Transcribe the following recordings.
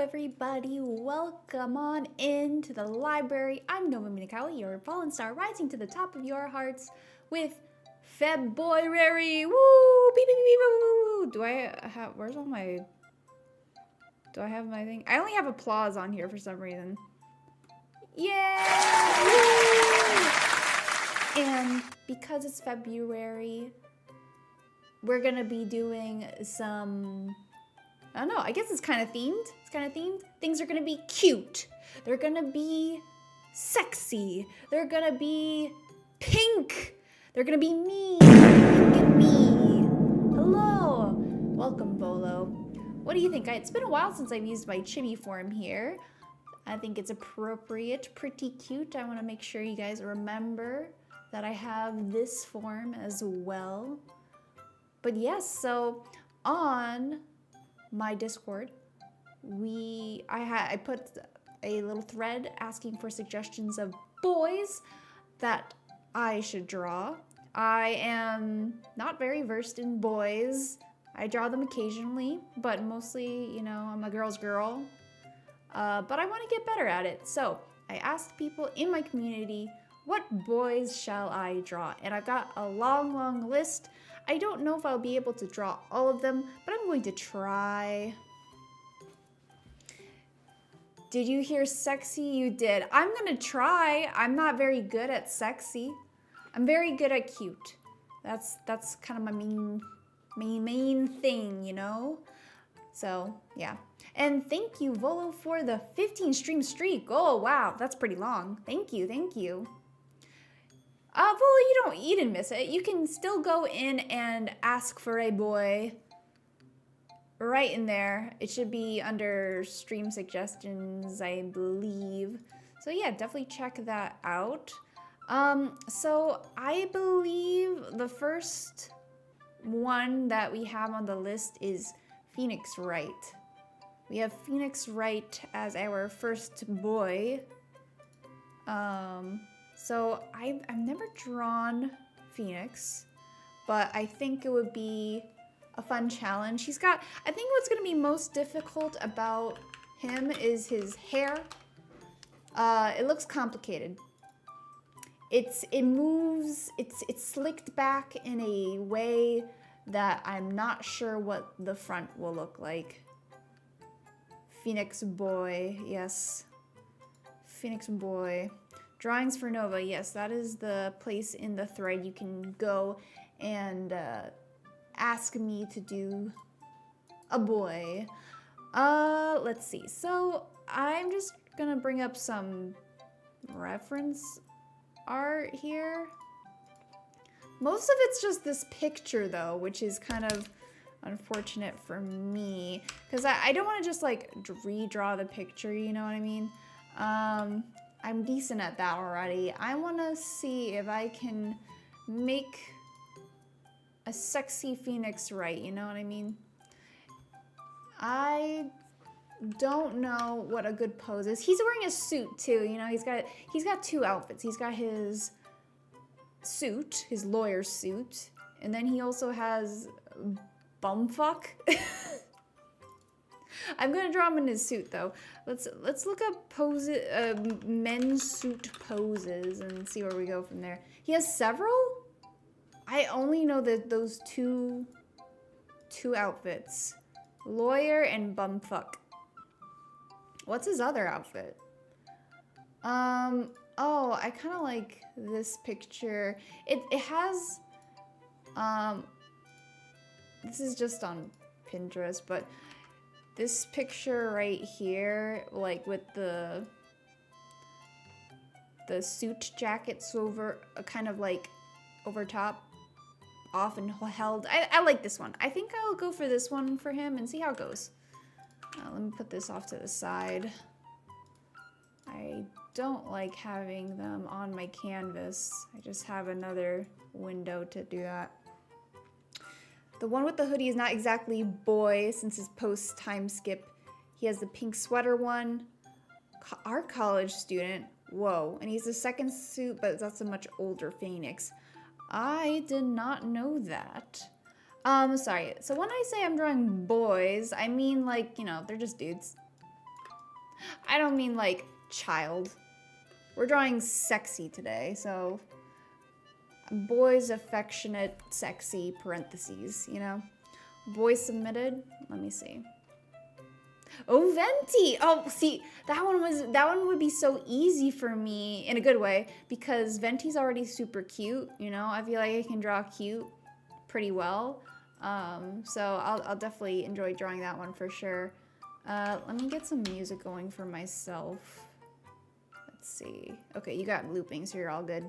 everybody, welcome on into the library. I'm Nova Minokawa, your fallen star rising to the top of your hearts with FeBOYary. Woo! Beep, beep, beep, beep, woo! Do I have, where's all my, do I have my thing? I only have applause on here for some reason. Yay! And because it's February, we're gonna be doing some, I don't know, I guess it's kind of themed. It's kind of themed. Things are gonna be cute. They're gonna be sexy. They're gonna be pink. They're gonna be me. Pink and me. Hello. Welcome, Bolo. What do you think? It's been a while since I've used my chibi form here. I think it's appropriate, pretty cute. I want to make sure you guys remember that I have this form as well. But yes, so on my Discord, I put a little thread asking for suggestions of boys that I should draw. I am not very versed in boys. I draw them occasionally, but mostly, you know, I'm a girl's girl. But I want to get better at it. So I asked people in my community, what boys shall I draw? And I've got a long, long list. I don't know if I'll be able to draw all of them, but I'm going to try. Did you hear sexy? You did. I'm gonna try. I'm not very good at sexy. I'm very good at cute. That's kind of my main thing, you know? So, yeah. And thank you, Volo, for the 15 stream streak. Oh, wow, that's pretty long. Thank you, thank you. Volo, you didn't miss it. You can still go in and ask for a boy right in there. It should be under stream suggestions, I believe. So yeah, definitely check that out. So I believe the first one that we have on the list is Phoenix Wright. We have Phoenix Wright as our first boy. So I've never drawn Phoenix, but I think it would be a fun challenge. I think what's gonna be most difficult about him is his hair. It looks complicated. It moves, it's slicked back in a way that I'm not sure what the front will look like. Phoenix boy, yes. Phoenix boy. Drawings for Nova, yes, that is the place in the thread you can go and ask me to do a boy. Let's see. So I'm just gonna bring up some reference art here. Most of it's just this picture though, which is kind of unfortunate for me because I don't want to just like redraw the picture, you know what I mean? I'm decent at that already. I want to see if I can make a sexy Phoenix Wright, you know what I mean? I don't know what a good pose is. He's wearing a suit too, you know, he's got two outfits. He's got his suit, his lawyer suit, and then he also has bumfuck. I'm gonna draw him in his suit though. Let's look up poses, men's suit poses and see where we go from there. He has several? I only know that those two outfits. Lawyer and bumfuck. What's his other outfit? Oh, I kind of like this picture. It has, this is just on Pinterest, but this picture right here, like with the suit jackets over, kind of like over top, off and held. I like this one. I think I'll go for this one for him and see how it goes. Let me put this off to the side. I don't like having them on my canvas. I just have another window to do that. The one with the hoodie is not exactly boy since his post time skip. He has the pink sweater one. Our college student. Whoa. And he's the second suit, but that's a much older Phoenix. I did not know that. Sorry. So when I say I'm drawing boys, I mean like, you know, they're just dudes. I don't mean like child. We're drawing sexy today, so boys affectionate sexy parentheses, you know? Boys submitted. Let me see. Oh, Venti. Oh, see, that one would be so easy for me in a good way because Venti's already super cute, you know? I feel like I can draw cute pretty well. So I'll definitely enjoy drawing that one for sure. Let me get some music going for myself. Let's see. Okay, you got looping, so you're all good.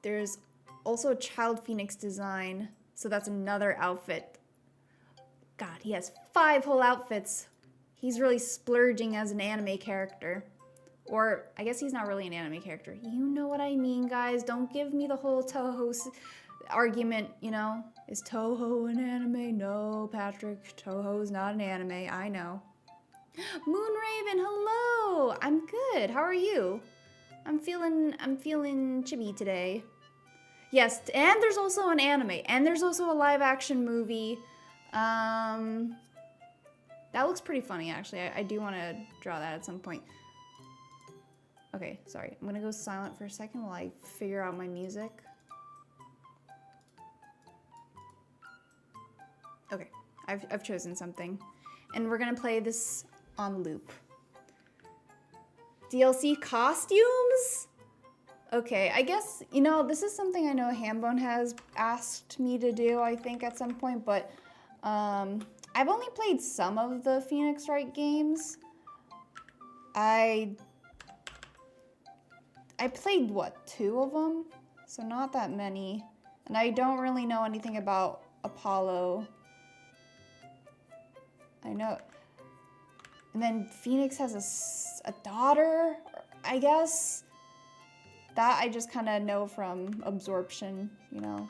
There's also a Child Phoenix design, so that's another outfit. God, he has 5 whole outfits. He's really splurging as an anime character. Or, I guess he's not really an anime character. You know what I mean, guys. Don't give me the whole Toho argument, you know? Is Toho an anime? No, Patrick. Toho is not an anime. I know. Moonraven, hello! I'm good. How are you? I'm feeling chibi today. Yes, and there's also an anime. And there's also a live-action movie. That looks pretty funny, actually. I do want to draw that at some point. Okay, sorry. I'm gonna go silent for a second while I figure out my music. Okay, I've chosen something. And we're gonna play this on loop. DLC costumes? Okay, I guess, you know, this is something I know Hambone has asked me to do, I think, at some point, but I've only played some of the Phoenix Wright games. I played, what, 2 of them? So not that many. And I don't really know anything about Apollo. I know. And then Phoenix has a daughter, I guess. That I just kind of know from absorption, you know.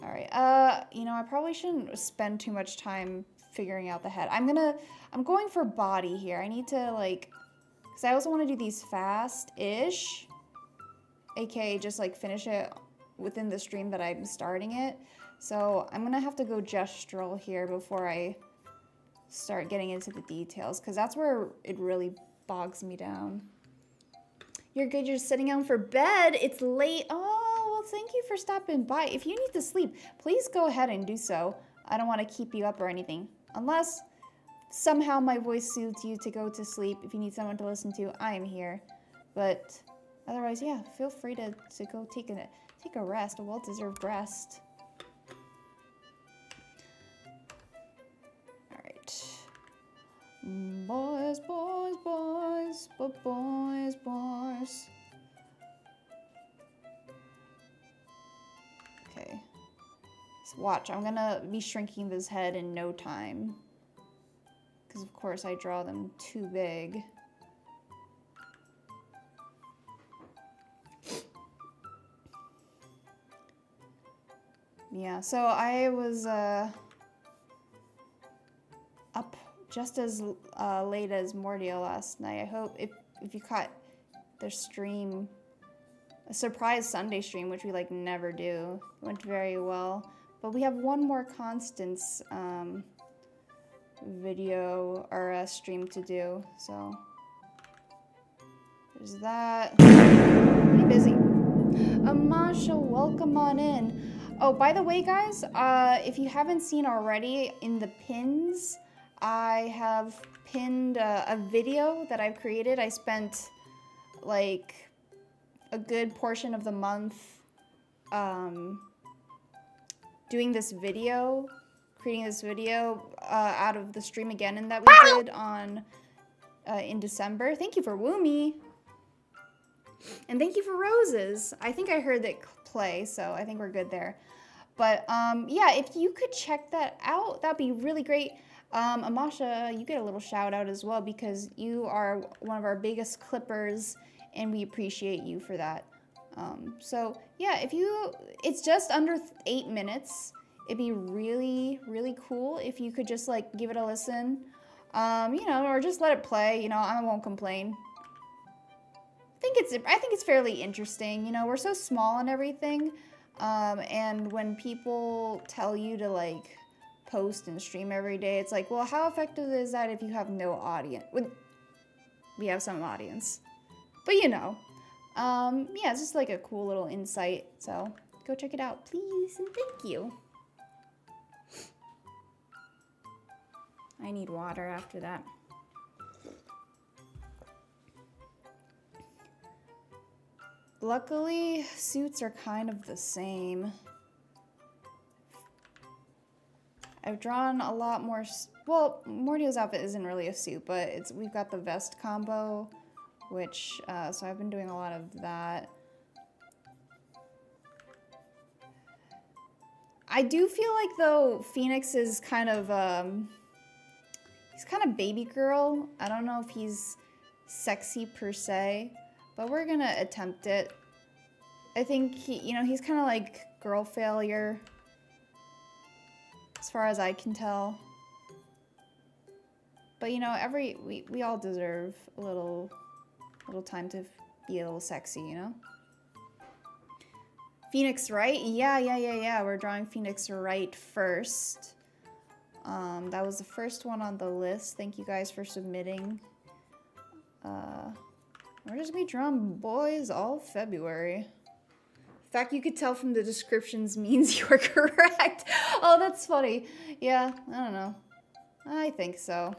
All right, you know, I probably shouldn't spend too much time figuring out the head. I'm going for body here. I need to, like, because I also want to do these fast-ish, aka just, like, finish it within the stream that I'm starting it. So I'm going to have to go gestural here before I start getting into the details, because that's where it really bogs me down. You're good, you're sitting down for bed. It's late. Oh, well, thank you for stopping by. If you need to sleep, please go ahead and do so. I don't want to keep you up or anything. Unless somehow my voice suits you to go to sleep. If you need someone to listen to, I am here. But otherwise, yeah, feel free to go take a rest, a well-deserved rest. All right. Boys, boys, boys, but boys, boys. Okay. So watch, I'm gonna be shrinking this head in no time. Because of course I draw them too big. Yeah, so I was up just as late as Mordio last night. I hope if you caught their stream, a surprise Sunday stream, which we like never do, it went very well. But we have one more Constance video or stream to do, so there's that. Be busy. Amasha, welcome on in. Oh, by the way, guys, if you haven't seen already, in the pins, I have pinned a video that I've created. I spent like a good portion of the month doing this video, creating this video out of the stream again, and that we did on in December. Thank you for Woomy. And thank you for roses. I think I heard that play, so I think we're good there. But yeah, if you could check that out, that'd be really great. Amasha, you get a little shout out as well because you are one of our biggest clippers and we appreciate you for that. So yeah, it's just under 8 minutes. It'd be really, really cool if you could just like give it a listen, you know, or just let it play. You know, I won't complain. I think it's fairly interesting. You know, we're so small and everything. And when people tell you to like post and stream every day. It's like, well, how effective is that if you have no audience? We have some audience, but you know, yeah, it's just like a cool little insight. So go check it out, please, and thank you. I need water after that. Luckily, suits are kind of the same. I've drawn a lot more, well, Mordio's outfit isn't really a suit, but we've got the vest combo, which, so I've been doing a lot of that. I do feel like, though, Phoenix is kind of, he's kind of baby girl. I don't know if he's sexy per se, but we're gonna attempt it. I think he's kind of like girl failure, as far as I can tell. But you know, we all deserve a little time to be a little sexy, you know? Phoenix Wright? Yeah. We're drawing Phoenix Wright first. That was the first one on the list. Thank you guys for submitting. We're just gonna be drawing boys all February. In fact, you could tell from the descriptions means you are correct. Oh, that's funny. Yeah, I don't know. I think so.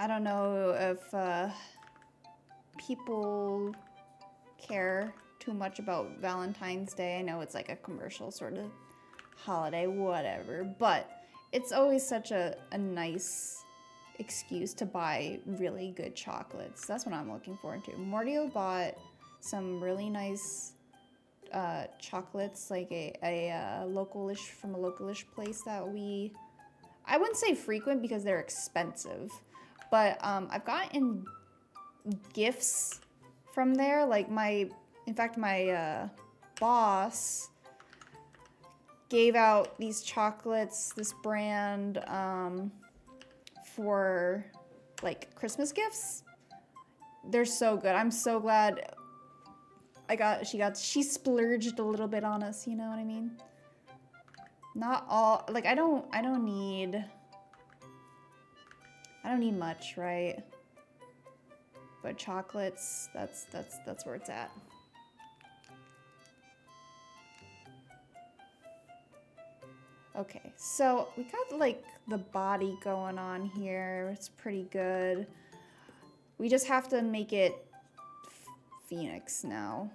I don't know if people care too much about Valentine's Day. I know it's like a commercial sort of holiday, whatever, but it's always such a nice excuse to buy really good chocolates. That's what I'm looking forward to. Mordio bought some really nice chocolates, like a localish, from a localish place that I wouldn't say frequent because they're expensive, but I've gotten gifts from there. Like in fact, my boss gave out these chocolates, this brand, for like Christmas gifts. They're so good. I'm so glad she splurged a little bit on us, you know what I mean? Not all, like I don't need much, right? But chocolates, that's where it's at. Okay, so we got like the body going on here. It's pretty good. We just have to make it Phoenix now.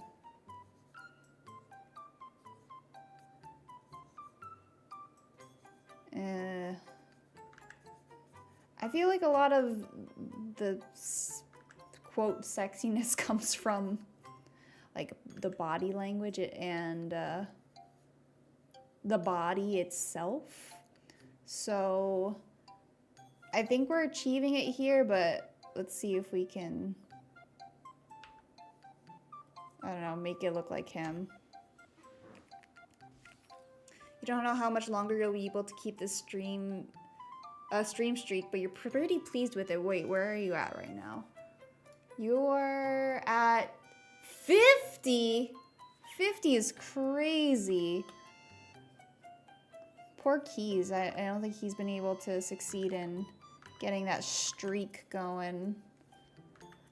I feel like a lot of the quote sexiness comes from like the body language and the body itself. So I think we're achieving it here, but let's see if we can, I don't know, make it look like him. You don't know how much longer you'll be able to keep this stream streak, but you're pretty pleased with it. Wait, where are you at right now? You're at 50? 50 is crazy. Poor Keys. I don't think he's been able to succeed in getting that streak going.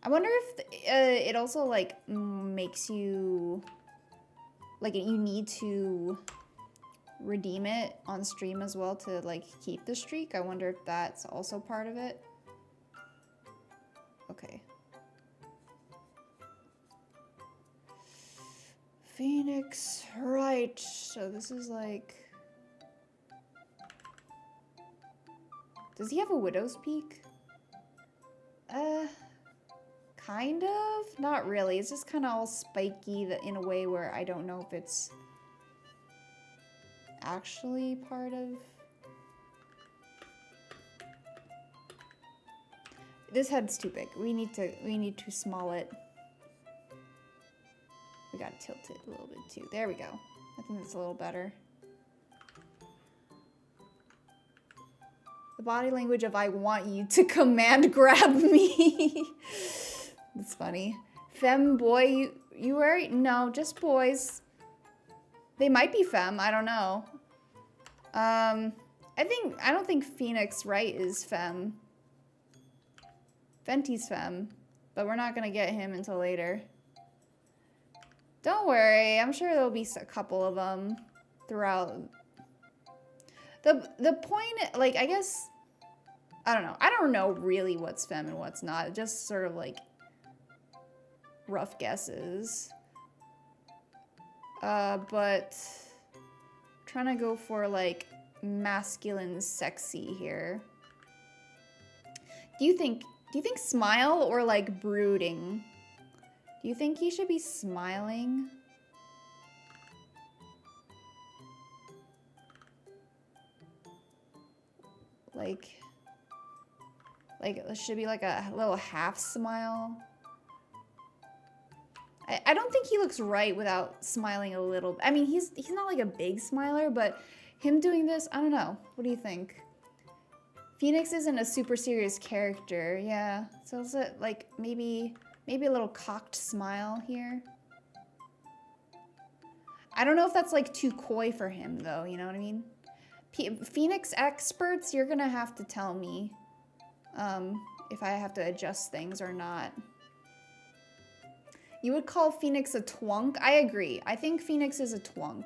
I wonder if it also like makes you like you need to redeem it on stream as well to like keep the streak. I wonder if that's also part of it. Okay. Phoenix, right. So this is like, does he have a widow's peak? Kind of? Not really. It's just kind of all spiky in a way where I don't know if it's actually part of... This head's too big. We need to small it. We gotta tilt it a little bit too. There we go. I think that's a little better. The body language of I want you to command grab me. That's funny. Femme boy, you are? No, just boys. They might be femme, I don't know. I don't think Phoenix Wright is femme. Fenty's femme, but we're not gonna get him until later. Don't worry, I'm sure there'll be a couple of them throughout. The point, like, I guess, I don't know. I don't know really what's femme and what's not. Just sort of like rough guesses. But trying to go for like masculine sexy here. Do you think smile or like brooding? Do you think he should be smiling? Like it should be like a little half smile. I don't think he looks right without smiling a little. I mean, he's not like a big smiler, but him doing this, I don't know. What do you think? Phoenix isn't a super serious character, yeah. So is it like maybe a little cocked smile here? I don't know if that's like too coy for him though, you know what I mean? Phoenix experts, you're gonna have to tell me if I have to adjust things or not. You would call Phoenix a twunk? I agree. I think Phoenix is a twunk.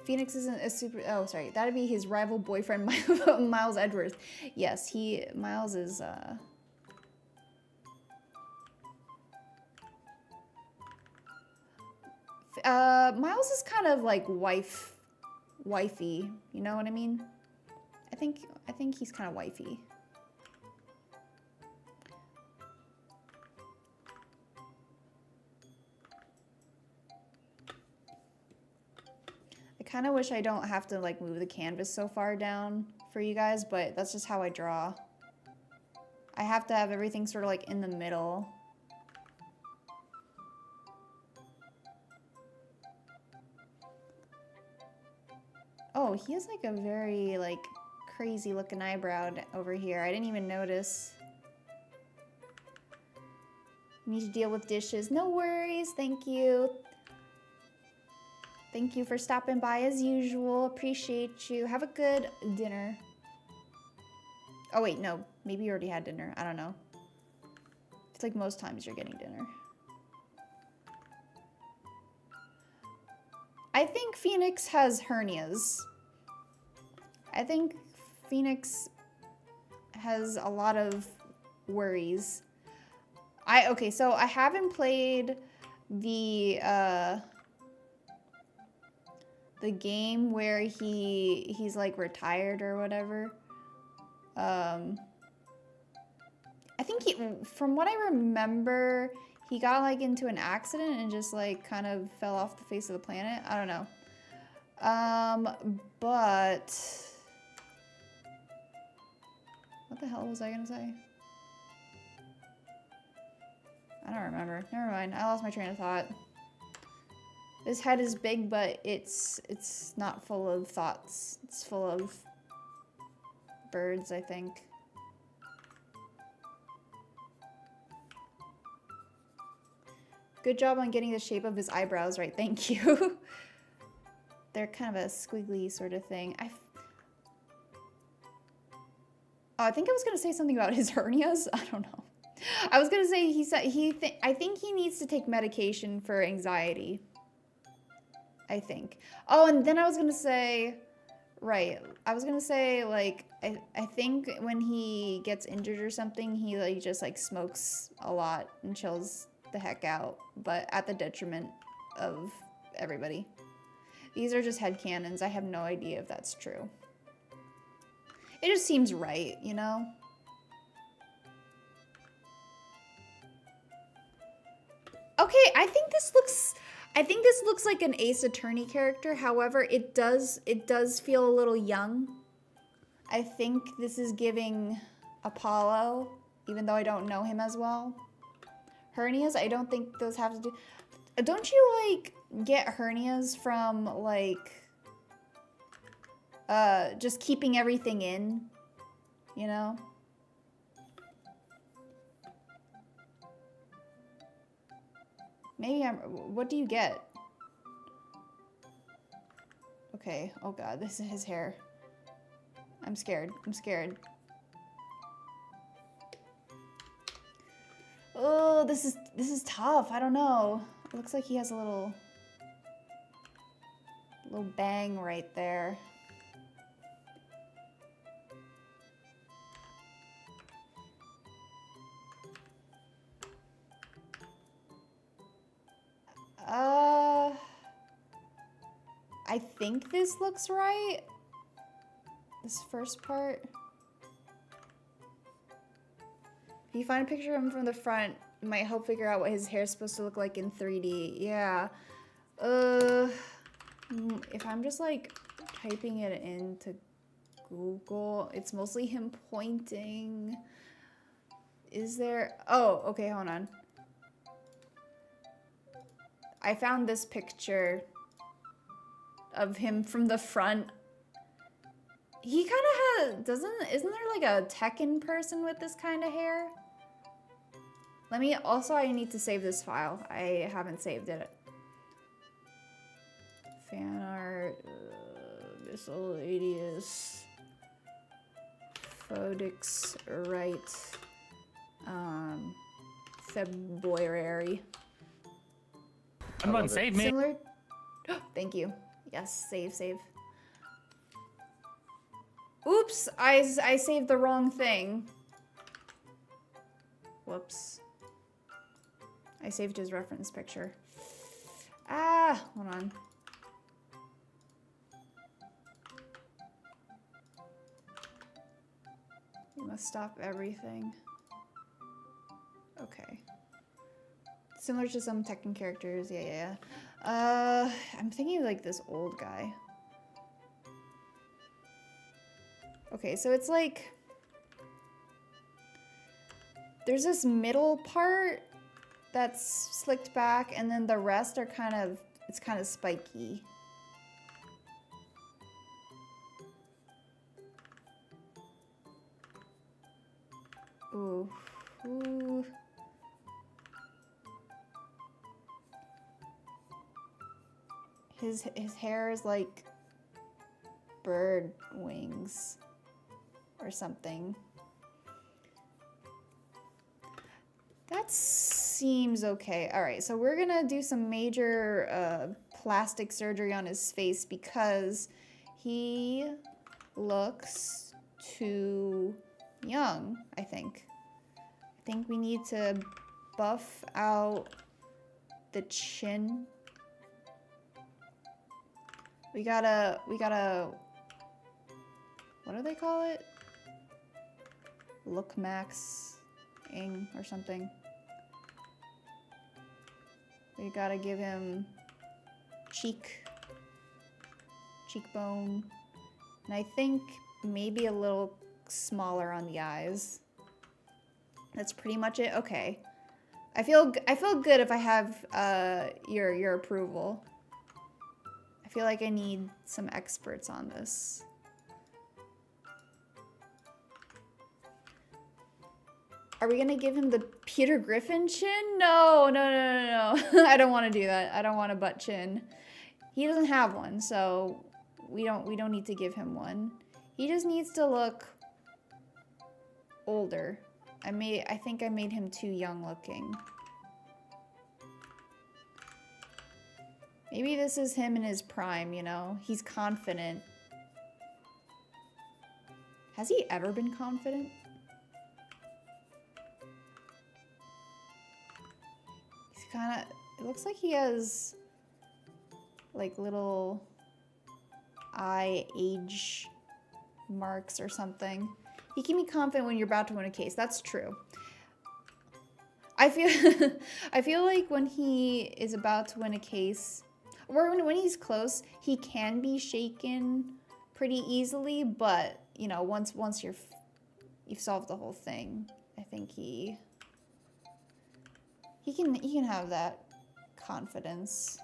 Phoenix isn't a super... Oh, sorry. That'd be his rival boyfriend, Miles Edwards. Yes, Miles is... Miles is kind of like wifey. You know what I mean? I think he's kind of wifey. I kind of wish I don't have to like move the canvas so far down for you guys, but that's just how I draw. I have to have everything sort of like in the middle. Oh, he has like a very like crazy looking eyebrow over here. I didn't even notice. Need to deal with dishes. No worries. Thank you. Thank you for stopping by as usual. Appreciate you. Have a good dinner. Oh wait, no. Maybe you already had dinner. I don't know. It's like most times you're getting dinner. I think Phoenix has hernias. I think Phoenix has a lot of worries. Okay, so I haven't played the game where he's like retired or whatever. I think from what I remember, he got like into an accident and just like kind of fell off the face of the planet. I don't know. But what the hell was I gonna say? I don't remember. Never mind. I lost my train of thought. This head is big, but it's not full of thoughts. It's full of birds, I think. Good job on getting the shape of his eyebrows right. Thank you. They're kind of a squiggly sort of thing. I think I was going to say something about his hernias. I don't know. I was going to say I think he needs to take medication for anxiety. I think. Oh, and then I was going to say, right. I was going to say, like, I think when he gets injured or something, he like just like smokes a lot and chills the heck out, but at the detriment of everybody. These are just headcanons. I have no idea if that's true. It just seems right, you know? Okay, I think this looks like an Ace Attorney character. However, it does feel a little young. I think this is giving Apollo, even though I don't know him as well. Hernias, I don't think those have to do... Don't you, like, get hernias from, like, just keeping everything in, you know? Maybe I'm... What do you get? Okay. Oh god, this is his hair. I'm scared. I'm scared. Oh, this is tough. I don't know. It looks like he has a little bang right there. I think this looks right. This first part. If you find a picture of him from the front, it might help figure out what his hair is supposed to look like in 3D. Yeah. If I'm just like typing it into Google, it's mostly him pointing. Is there... Oh, okay, hold on. I found this picture of him from the front. He kind of has... Isn't there like a Tekken person with this kind of hair? Let me... Also, I need to save this file. I haven't saved it. Fan art... miscellaneous... FeBOYary... FeBOYary. Come on, save me. Similar... Thank you. Yes, save. Oops, I saved the wrong thing. Whoops. I saved his reference picture. Ah, hold on. You must stop everything. Okay. Similar to some Tekken characters, yeah. I'm thinking of like this old guy. Okay, so it's like... There's this middle part that's slicked back, and then the rest are kind of... It's kind of spiky. Ooh. Ooh. His hair is like bird wings or something. That seems okay. All right, so we're gonna do some major plastic surgery on his face because he looks too young, I think. I think we need to buff out the chin. We gotta, what do they call it? Look maxing or something. We gotta give him cheekbone, and I think maybe a little smaller on the eyes. That's pretty much it. Okay, I feel good if I have your approval. I feel like I need some experts on this. Are we gonna give him the Peter Griffin chin? No. I don't want to do that. I don't want a butt chin. He doesn't have one, so we don't need to give him one. He just needs to look older. I think I made him too young looking. Maybe this is him in his prime, you know? He's confident. Has he ever been confident? He's kind of... It looks like he has... like little... eye age marks or something. He can be confident when you're about to win a case. That's true. I feel like when he is about to win a case... or when he's close, he can be shaken pretty easily, but you know, once you've solved the whole thing, I think he can have that confidence.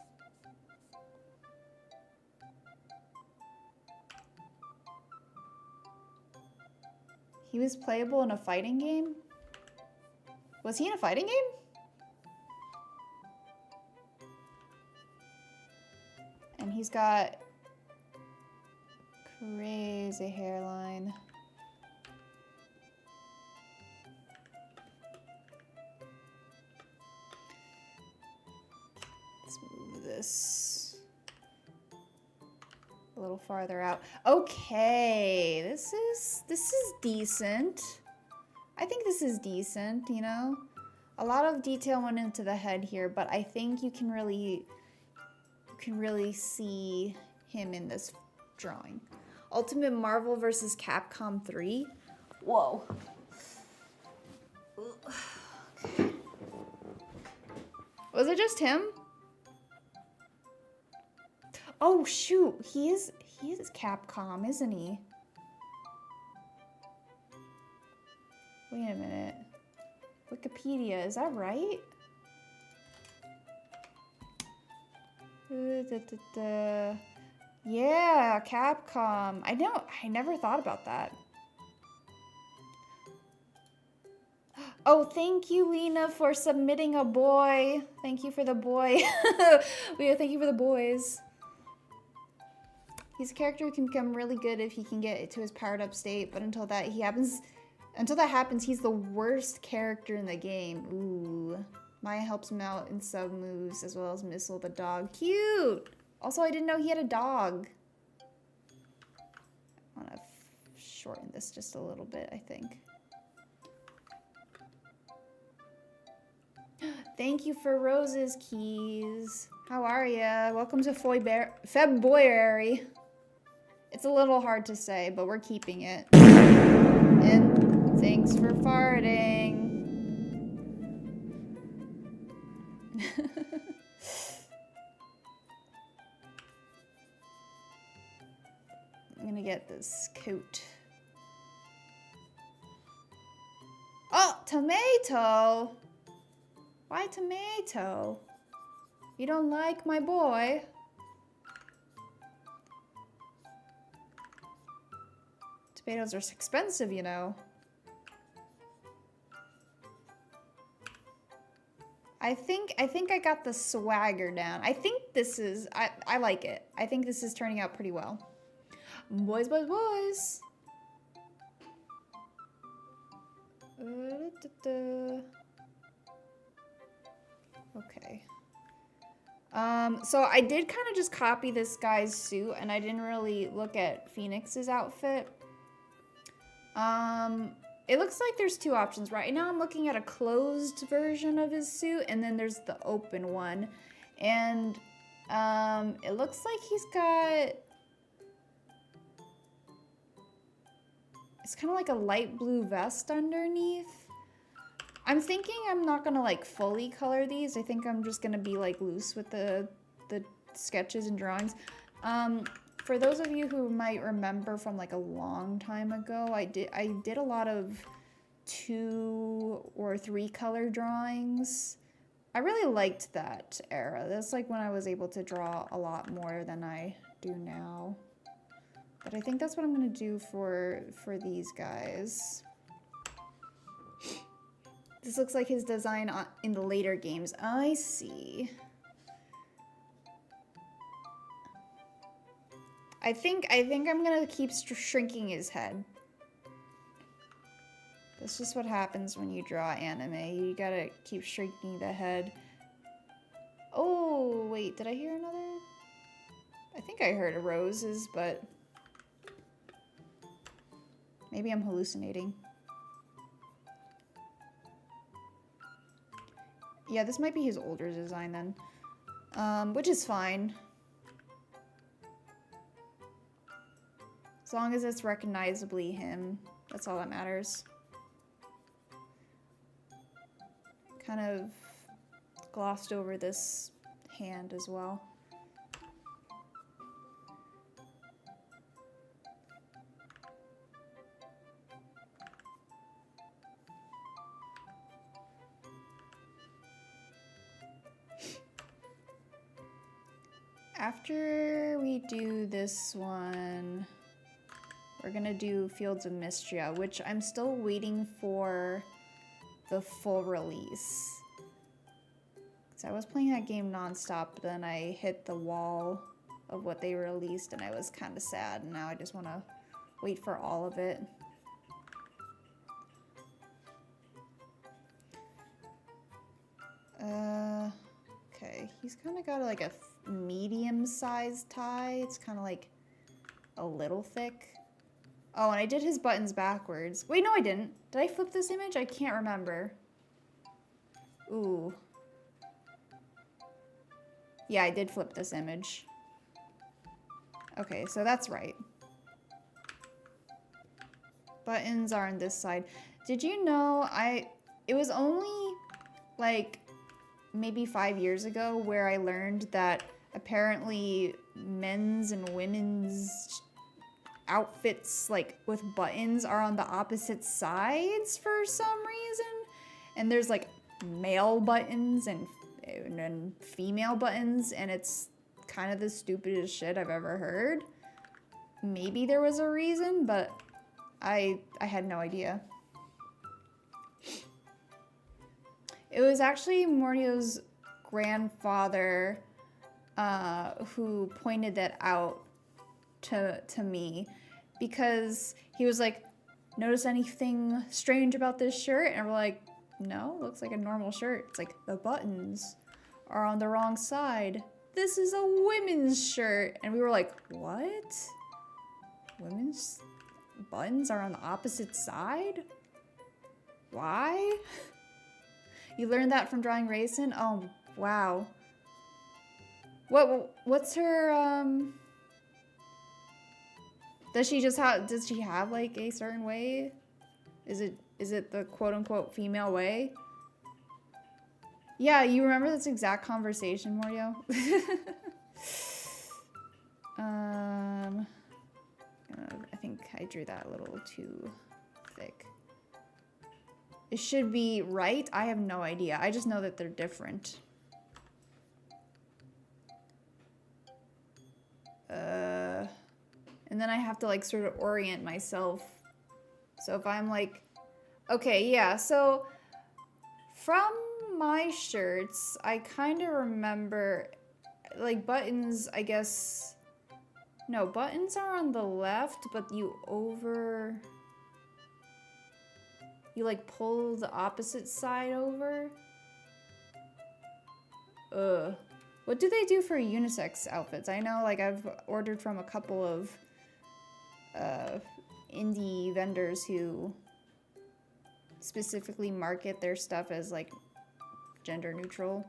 He was playable in a fighting game? Was he in a fighting game? He's got crazy hairline. Let's move this a little farther out. Okay, this is decent. I think this is decent, you know? A lot of detail went into the head here, but I think you can really see him in this drawing. Ultimate Marvel vs. Capcom 3. Whoa. Okay. Was it just him? Oh shoot, he is Capcom, isn't he? Wait a minute. Wikipedia, is that right? Yeah, Capcom. I never thought about that. Oh, thank you, Lena, for submitting a boy. Thank you for the boy. Thank you for the boys. He's a character who can become really good if he can get to his powered up state, but until that happens, he's the worst character in the game. Ooh. Maya helps him out in sub moves as well as Missile the dog. Cute! Also, I didn't know he had a dog. I want to shorten this just a little bit, I think. Thank you for roses, Keys. How are ya? Welcome to FeBOYary. It's a little hard to say, but we're keeping it. And thanks for farting. I'm gonna get this coat. Oh, tomato! Why tomato? You don't like my boy? Tomatoes are expensive, you know. I think I got the swagger down. I think this is, I like it. I think this is turning out pretty well. Boys, boys, boys. Okay. So I did kind of just copy this guy's suit, and I didn't really look at Phoenix's outfit. It looks like there's two options. Right now I'm looking at a closed version of his suit, and then there's the open one. And it looks like he's got... It's kind of like a light blue vest underneath. I'm thinking I'm not gonna like fully color these. I think I'm just gonna be like loose with the sketches and drawings. For those of you who might remember from like a long time ago, I did a lot of 2 or 3 color drawings. I really liked that era. That's like when I was able to draw a lot more than I do now. But I think that's what I'm gonna do for these guys. This looks like his design in the later games. I see. I think I'm gonna keep shrinking his head. That's just what happens when you draw anime. You gotta keep shrinking the head. Oh, wait, did I hear another? I think I heard a roses, but maybe I'm hallucinating. Yeah, this might be his older design then, which is fine. As long as it's recognizably him, that's all that matters. Kind of glossed over this hand as well. After we do this one, we're gonna do Fields of Mystria, which I'm still waiting for the full release. So I was playing that game nonstop, but then I hit the wall of what they released, and I was kind of sad, and now I just want to wait for all of it. Okay, he's kind of got like a medium-sized tie. It's kind of like a little thick. Oh, and I did his buttons backwards. Wait, no I didn't. Did I flip this image? I can't remember. Ooh. Yeah, I did flip this image. Okay, so that's right. Buttons are on this side. Did you know it was only like maybe 5 years ago where I learned that apparently men's and women's outfits like with buttons are on the opposite sides for some reason. And there's like male buttons and female buttons, and it's kind of the stupidest shit I've ever heard. Maybe there was a reason, but I had no idea. It was actually Morio's grandfather who pointed that out to me, because he was like, notice anything strange about this shirt? And we're like, no, looks like a normal shirt. It's like, the buttons are on the wrong side. This is a women's shirt. And we were like, what? Women's buttons are on the opposite side? Why? You learned that from drawing Raisin? Oh, wow. What's her, does she have like a certain way? Is it the quote-unquote female way? Yeah, you remember this exact conversation, Morio? I think I drew that a little too thick. It should be right. I have no idea. I just know that they're different. And then I have to like sort of orient myself. So if I'm like, okay, yeah, so from my shirts, I kind of remember like buttons, I guess. No, buttons are on the left, but you like pull the opposite side over. What do they do for unisex outfits? I know like I've ordered from a couple of indie vendors who specifically market their stuff as like gender neutral.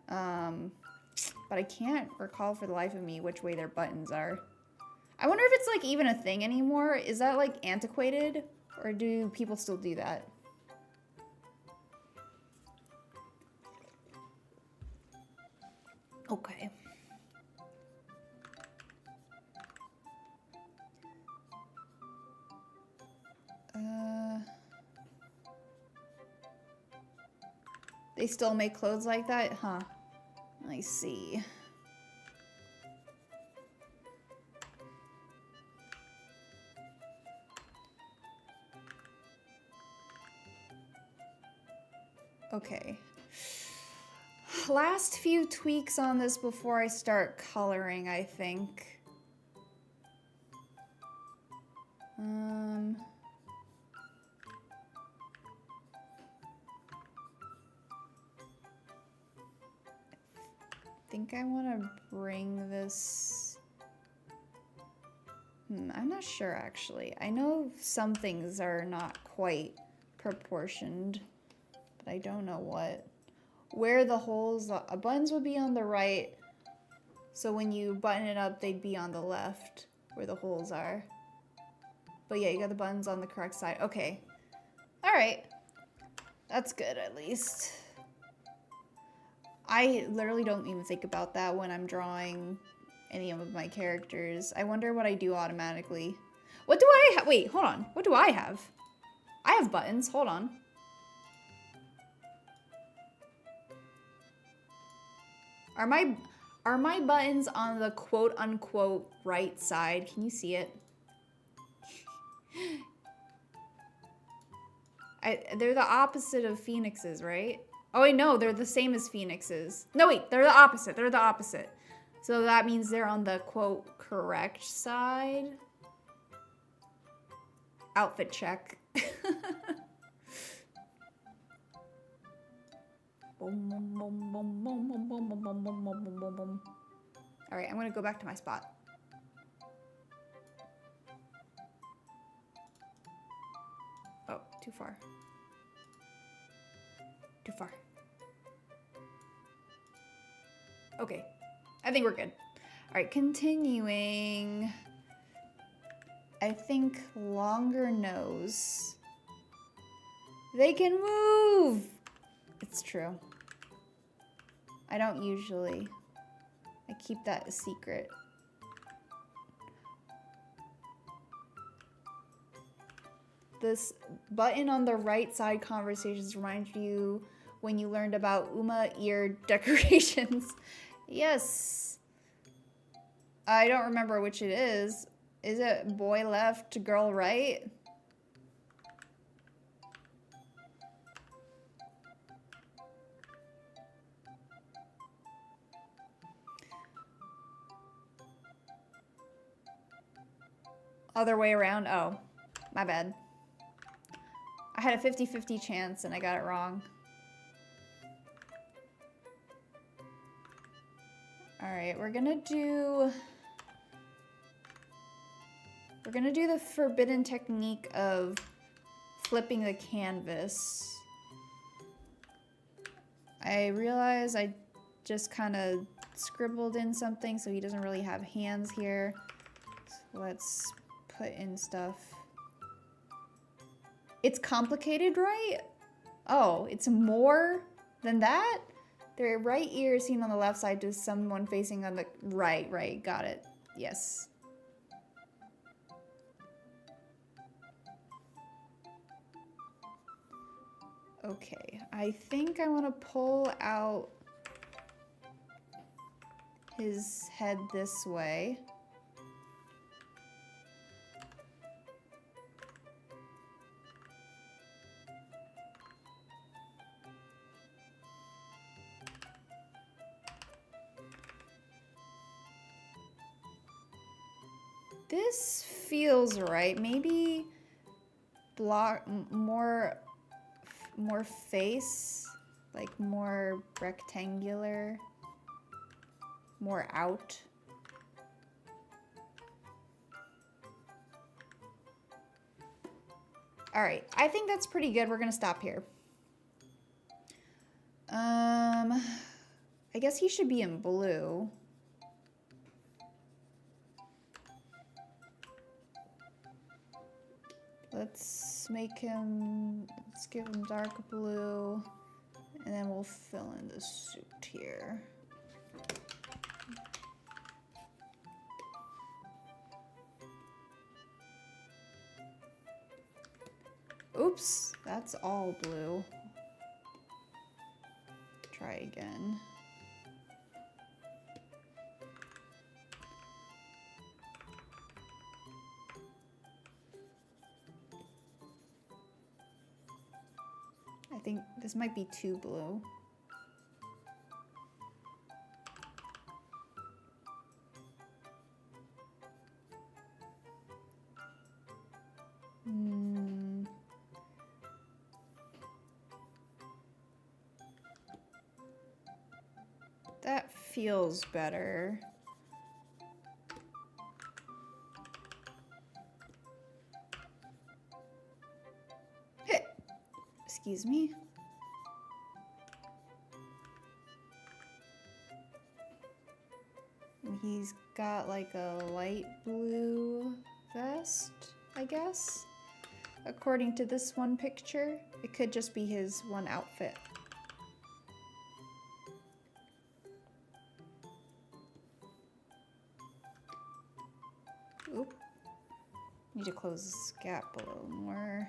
But I can't recall for the life of me which way their buttons are. I wonder if it's like even a thing anymore. Is that like antiquated, or do people still do that? Okay. They still make clothes like that? Huh. I see. Okay. Last few tweaks on this before I start coloring, I think. I think I want to bring this... I'm not sure, actually. I know some things are not quite proportioned, but I don't know what. Where the holes... buttons would be on the right, so when you button it up, they'd be on the left, where the holes are. But yeah, you got the buttons on the correct side. Okay. Alright. That's good, at least. I literally don't even think about that when I'm drawing any of my characters. I wonder what I do automatically. What do I have? Wait, hold on. What do I have? I have buttons. Hold on. Are my buttons on the quote-unquote right side? Can you see it? They're the opposite of phoenixes, right? Oh wait, no, they're the same as phoenixes. No wait, they're the opposite. They're the opposite. So that means they're on the quote correct side. Outfit check. Boom, boom, boom, boom, boom, boom, boom, boom, boom, boom, boom, boom, boom. All right, I'm gonna go back to my spot. Oh, too far. Too far. Okay, I think we're good. All right, continuing. I think longer nose. They can move! It's true. I don't usually. I keep that a secret. This button on the right side conversations reminds you when you learned about Uma ear decorations. Yes. I don't remember which it is. Is it boy left, girl right? Other way around? Oh, my bad. I had a 50-50 chance and I got it wrong. All right, we're gonna do the forbidden technique of flipping the canvas. I realize I just kind of scribbled in something so he doesn't really have hands here. So let's put in stuff. It's complicated, right? Oh, it's more than that? Their right ear is seen on the left side to someone facing on the right. Right, got it. Yes. Okay, I think I want to pull out his head this way. This feels right. Maybe block more face, like more rectangular, more out. All right, I think that's pretty good. We're gonna stop here. I guess he should be in blue. Let's give him dark blue, and then we'll fill in the suit here. Oops, that's all blue. Try again. I think this might be too blue. That feels better. Excuse me. And he's got like a light blue vest, I guess. According to this one picture, it could just be his one outfit. Oop. Need to close this gap a little more.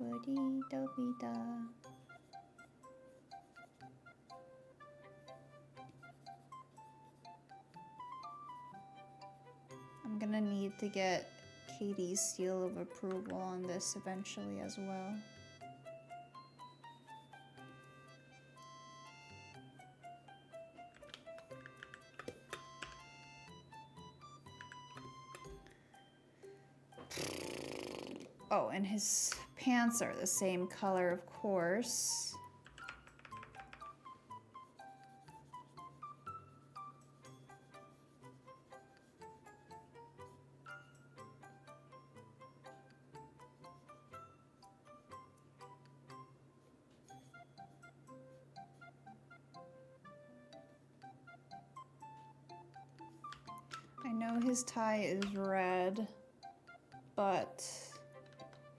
Woody-do-be-da. I'm gonna need to get Katie's seal of approval on this eventually as well. Oh, and his pants are the same color, of course. I know his tie is red, but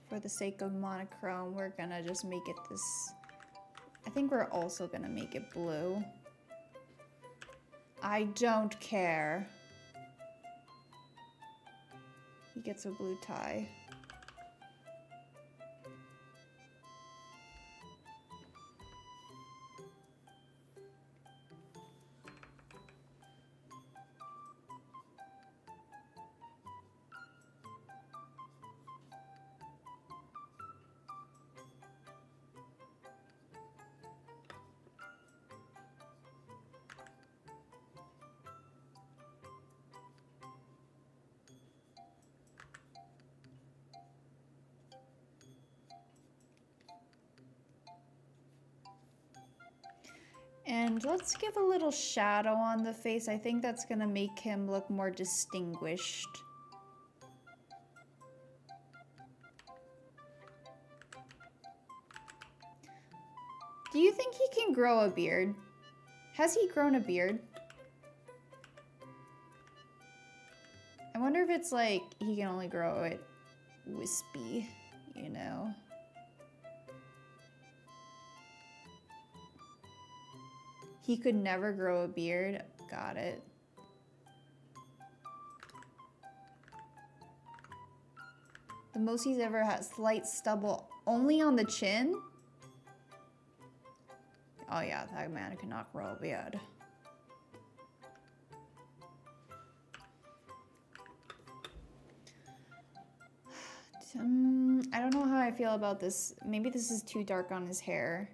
for the sake of monochrome, we're gonna just make it this. I think we're also gonna make it blue. I don't care. He gets a blue tie. And let's give a little shadow on the face. I think that's gonna make him look more distinguished. Do you think he can grow a beard? Has he grown a beard? I wonder if it's like he can only grow it wispy, you know? He could never grow a beard. Got it. The most he's ever had, slight stubble only on the chin? Oh yeah, that man cannot grow a beard. I don't know how I feel about this. Maybe this is too dark on his hair.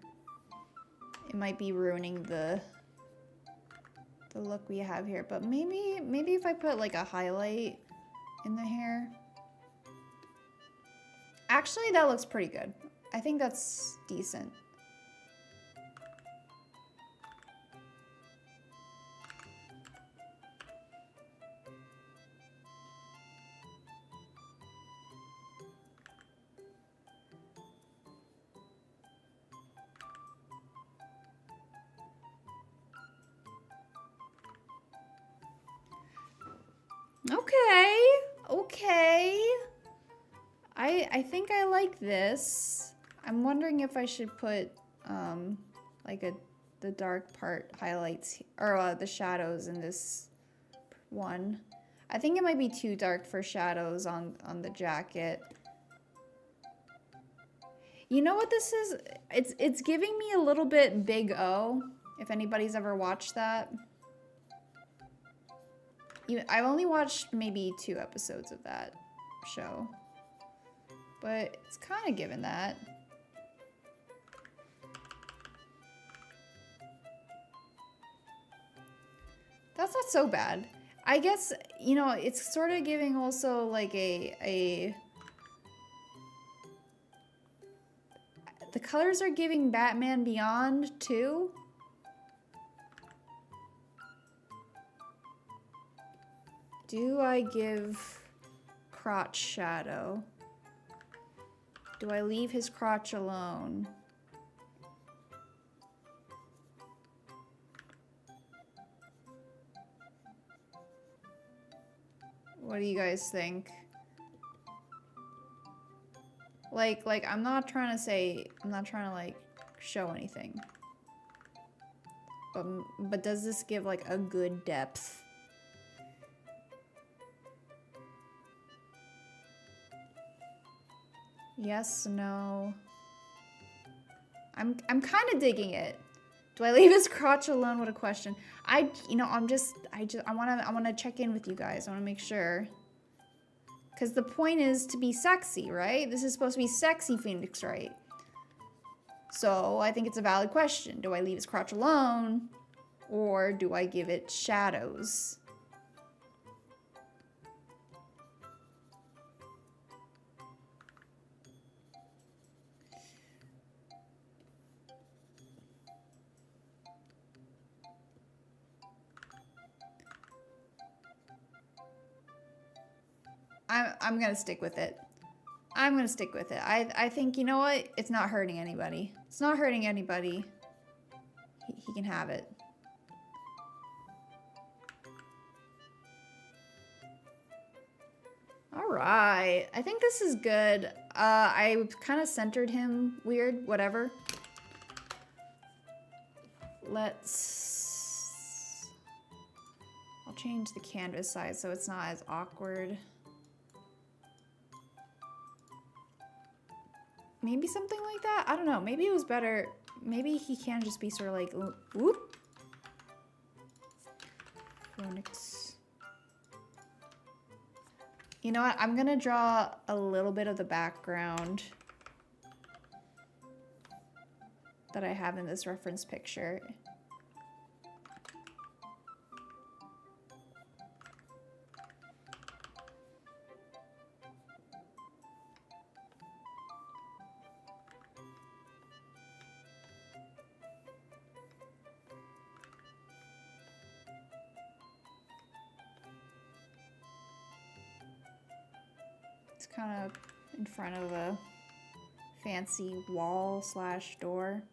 It might be ruining the look we have here, but maybe if I put like a highlight in the hair. Actually, that looks pretty good. I think that's decent. Okay. I think I like this. I'm wondering if I should put like the dark part highlights or the shadows in this one. I think it might be too dark for shadows on the jacket. You know what this is? It's giving me a little bit Big O, if anybody's ever watched that. I've only watched maybe 2 episodes of that show, but it's kind of given that. That's not so bad. I guess, you know, it's sort of giving also like the colors are giving Batman Beyond too. Do I give crotch shadow? Do I leave his crotch alone? What do you guys think? Like I'm not trying to like show anything. But does this give like a good depth? Yes, no. I'm kind of digging it. Do I leave his crotch alone? What a question. I want to check in with you guys. I want to make sure. Because the point is to be sexy, right? This is supposed to be sexy Phoenix, right? So I think it's a valid question. Do I leave his crotch alone? Or do I give it shadows? I'm gonna stick with it. I'm gonna stick with it. I think, you know what? It's not hurting anybody. It's not hurting anybody. He can have it. Alright. I think this is good. I kind of centered him weird. Whatever. I'll change the canvas size so it's not as awkward. Maybe something like that? I don't know. Maybe it was better. Maybe he can just be sort of like, whoop. Phoenix. You know what? I'm gonna draw a little bit of the background that I have in this reference picture. It's kind of in front of a fancy wall / door.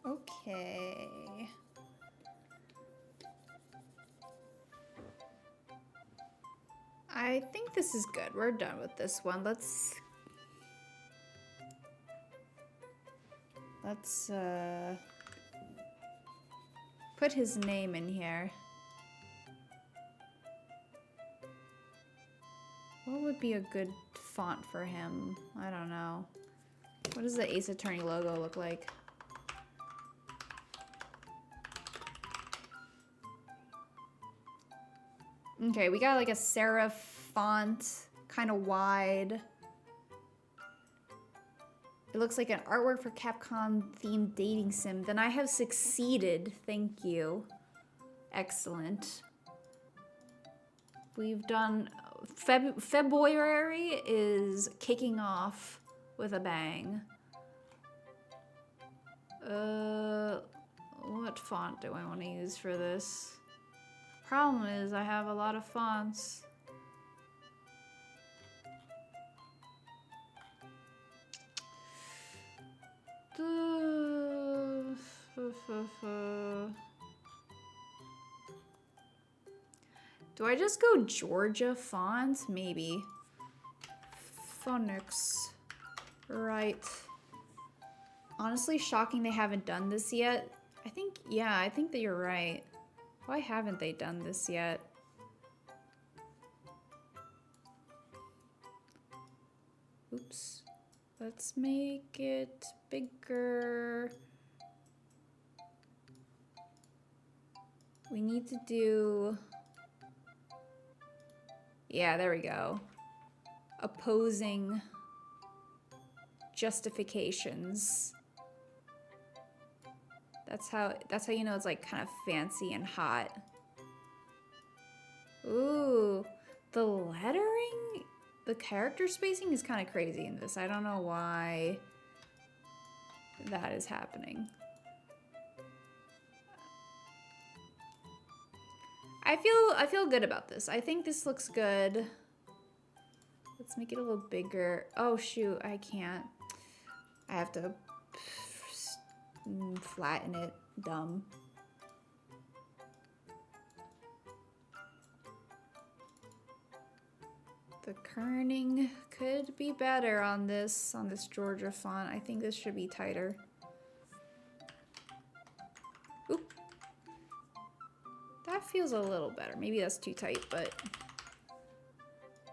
Okay. I think this is good. We're done with this one. Let's put his name in here. What would be a good font for him? I don't know. What does the Ace Attorney logo look like? Okay, we got like a serif font, kind of wide. It looks like an artwork for Capcom themed dating sim. Then I have succeeded. Thank you. Excellent. We've done FeBOYary is kicking off with a bang. What font do I want to use for this? Problem is I have a lot of fonts. Do I just go Georgia font? Maybe. Phonics. Right. Honestly, shocking they haven't done this yet. I think that you're right. Why haven't they done this yet? Oops. Let's make it bigger. We need to do... Yeah, there we go. Opposing justifications. That's how you know it's like kind of fancy and hot. Ooh, the lettering, the character spacing is kind of crazy in this. I don't know why that is happening. I feel good about this. I think this looks good. Let's make it a little bigger. Oh shoot, I can't. I have to flatten it. Dumb. The kerning could be better on this Georgia font. I think this should be tighter. Oop. That feels a little better. Maybe that's too tight, but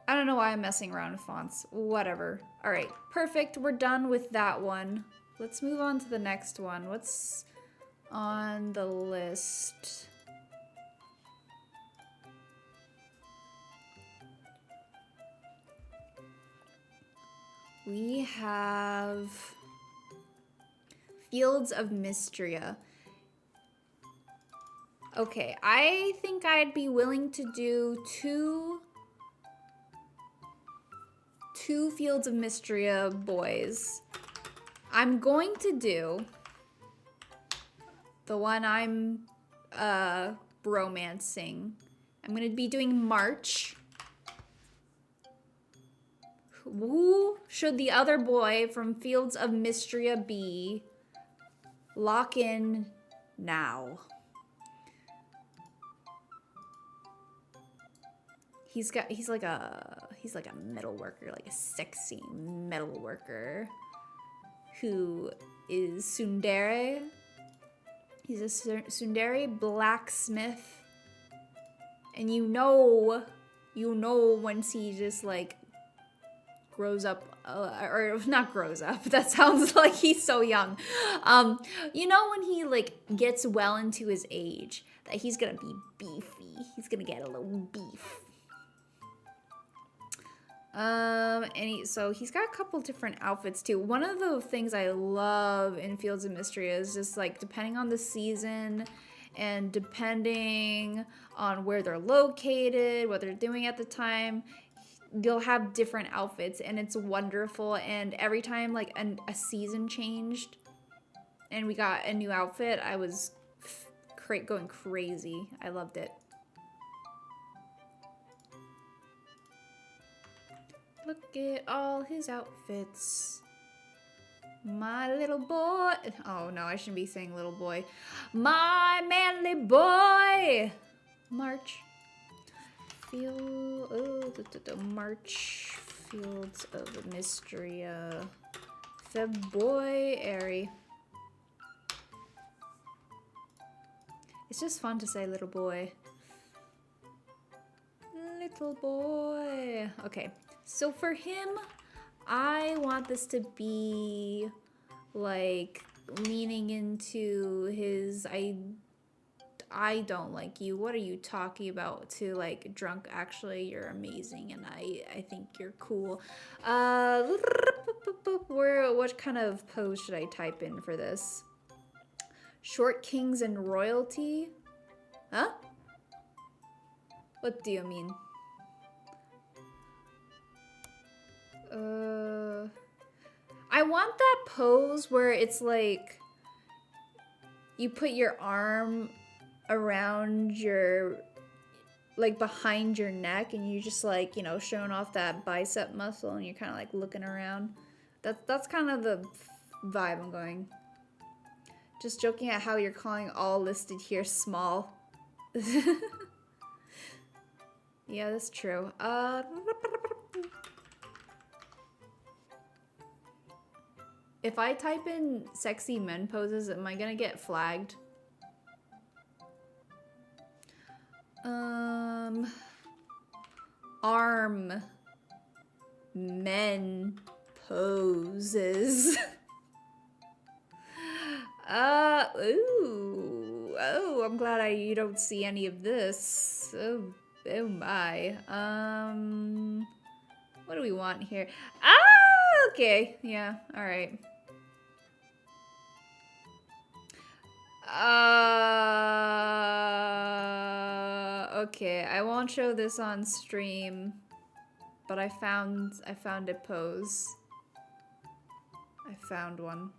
I don't know why I'm messing around with fonts. Whatever. All right, perfect. We're done with that one. Let's move on to the next one. What's on the list? We have Fields of Mystria. Okay, I think I'd be willing to do two Fields of Mystria boys. I'm going to do the one I'm romancing. I'm gonna be doing March. Who should the other boy from Fields of Mystria be? Lock in now. He's like a metal worker, like a sexy metal worker who is tsundere. He's a tsundere blacksmith. And you know once he just like grows up, or not grows up, that sounds like he's so young. You know when he like gets well into his age, that he's gonna be beefy. He's gonna get a little beef. So he's got a couple different outfits too. One of the things I love in Fields of Mystria is just like depending on the season and depending on where they're located, what they're doing at the time, you'll have different outfits, and it's wonderful. And every time like a season changed and we got a new outfit, I was going crazy. I loved it. Look at all his outfits. My little boy. Oh no, I shouldn't be saying little boy. My manly boy. March. March. Fields of Mystria. FeBOYary. It's just fun to say little boy. Little boy. Okay. So for him, I want this to be like leaning into his I don't like you. What are you talking about? To like drunk, actually you're amazing and I think you're cool. What kind of pose should I type in for this? Short kings and royalty? Huh? What do you mean? I want that pose where it's like you put your arm around your, like behind your neck, and you just like, you know, showing off that bicep muscle, and you're kind of like looking around. That's kind of the vibe I'm going. Just joking at how you're calling all listed here small. Yeah, that's true. If I type in sexy men poses, am I gonna get flagged? Arm men poses. Ooh. Oh, I'm glad you don't see any of this. Oh my. What do we want here? Ah, okay. Yeah, all right. Okay, I won't show this on stream, but I found a pose. I found one.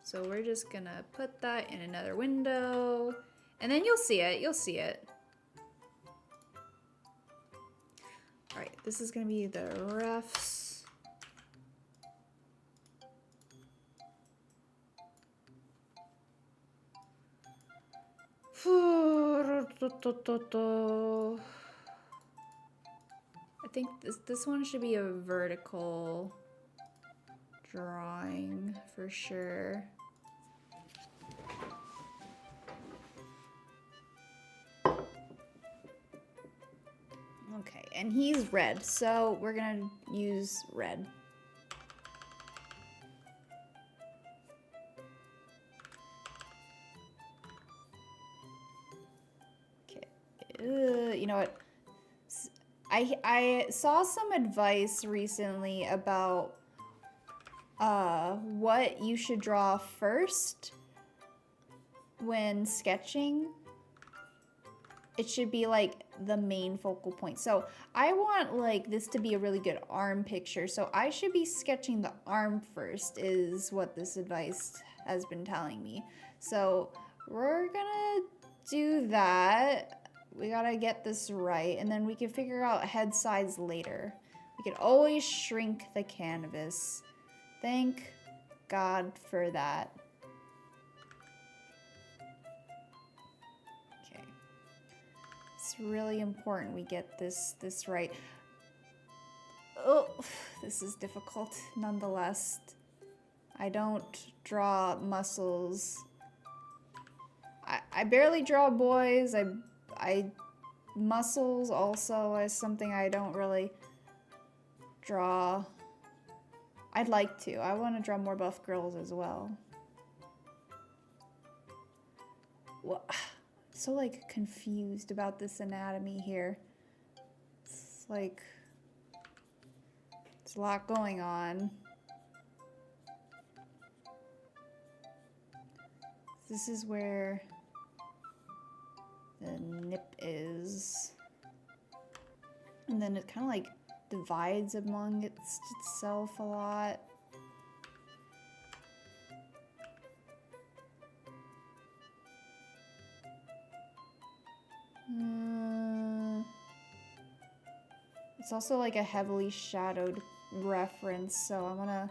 So we're just gonna put that in another window, and then you'll see it. You'll see it. Alright, this is gonna be the refs. I think this one should be a vertical drawing for sure. Okay, and he's red, so we're gonna use red. Okay, you know what? I saw some advice recently about what you should draw first when sketching. It should be like the main focal point. So I want like this to be a really good arm picture. So I should be sketching the arm first is what this advice has been telling me. So we're gonna do that. We gotta get this right, and then we can figure out head size later. We can always shrink the canvas. Thank God for that. Okay. It's really important we get this right. Oh, this is difficult nonetheless. I don't draw muscles. I barely draw boys. I muscles also is something I don't really draw. I'd like to. I want to draw more buff girls as well. What? So like confused about this anatomy here. It's like there's a lot going on. This is where the nip is, and then it kind of like divides among itself a lot. It's also like a heavily shadowed reference, so I'm gonna...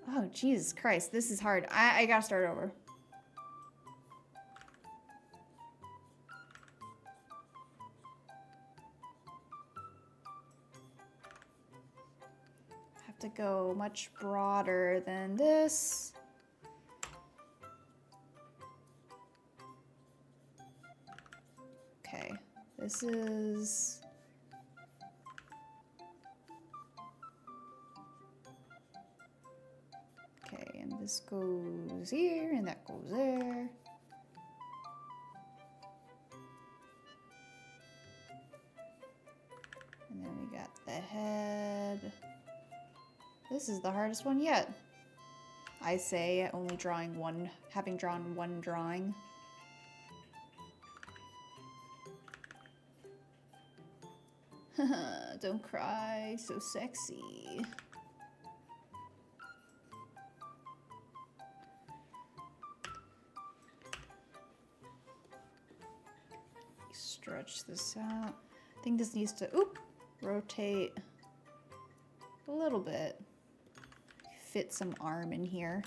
Oh, Jesus Christ, this is hard. I gotta start over. Have to go much broader than this. Okay, this is... Okay, and this goes here, and that goes there. And then we got the head. This is the hardest one yet. I say, only drawing one, having drawn one drawing. Don't cry, so sexy. Stretch this out. I think this needs to, rotate a little bit. Fit some arm in here.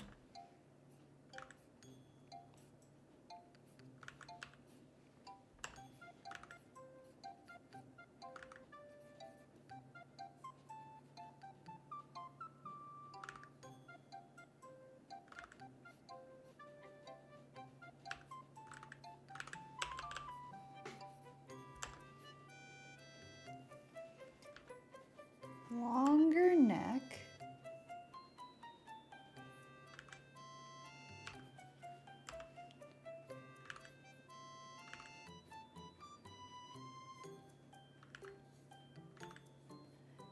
Longer neck.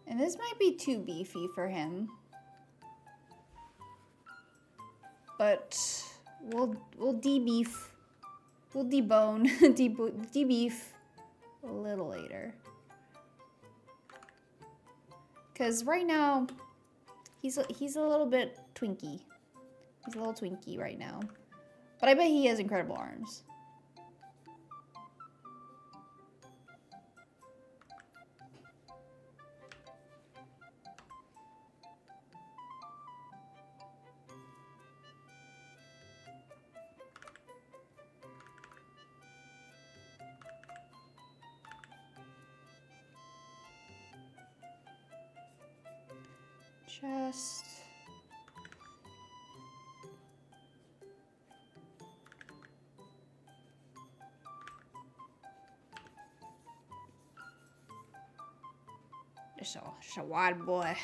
And this might be too beefy for him. But we'll de-beef. We'll debone, de-beef a little later. Because right now, he's a little bit twinky. He's a little twinky right now. But I bet he has incredible arms. Chest. Just a wild boy.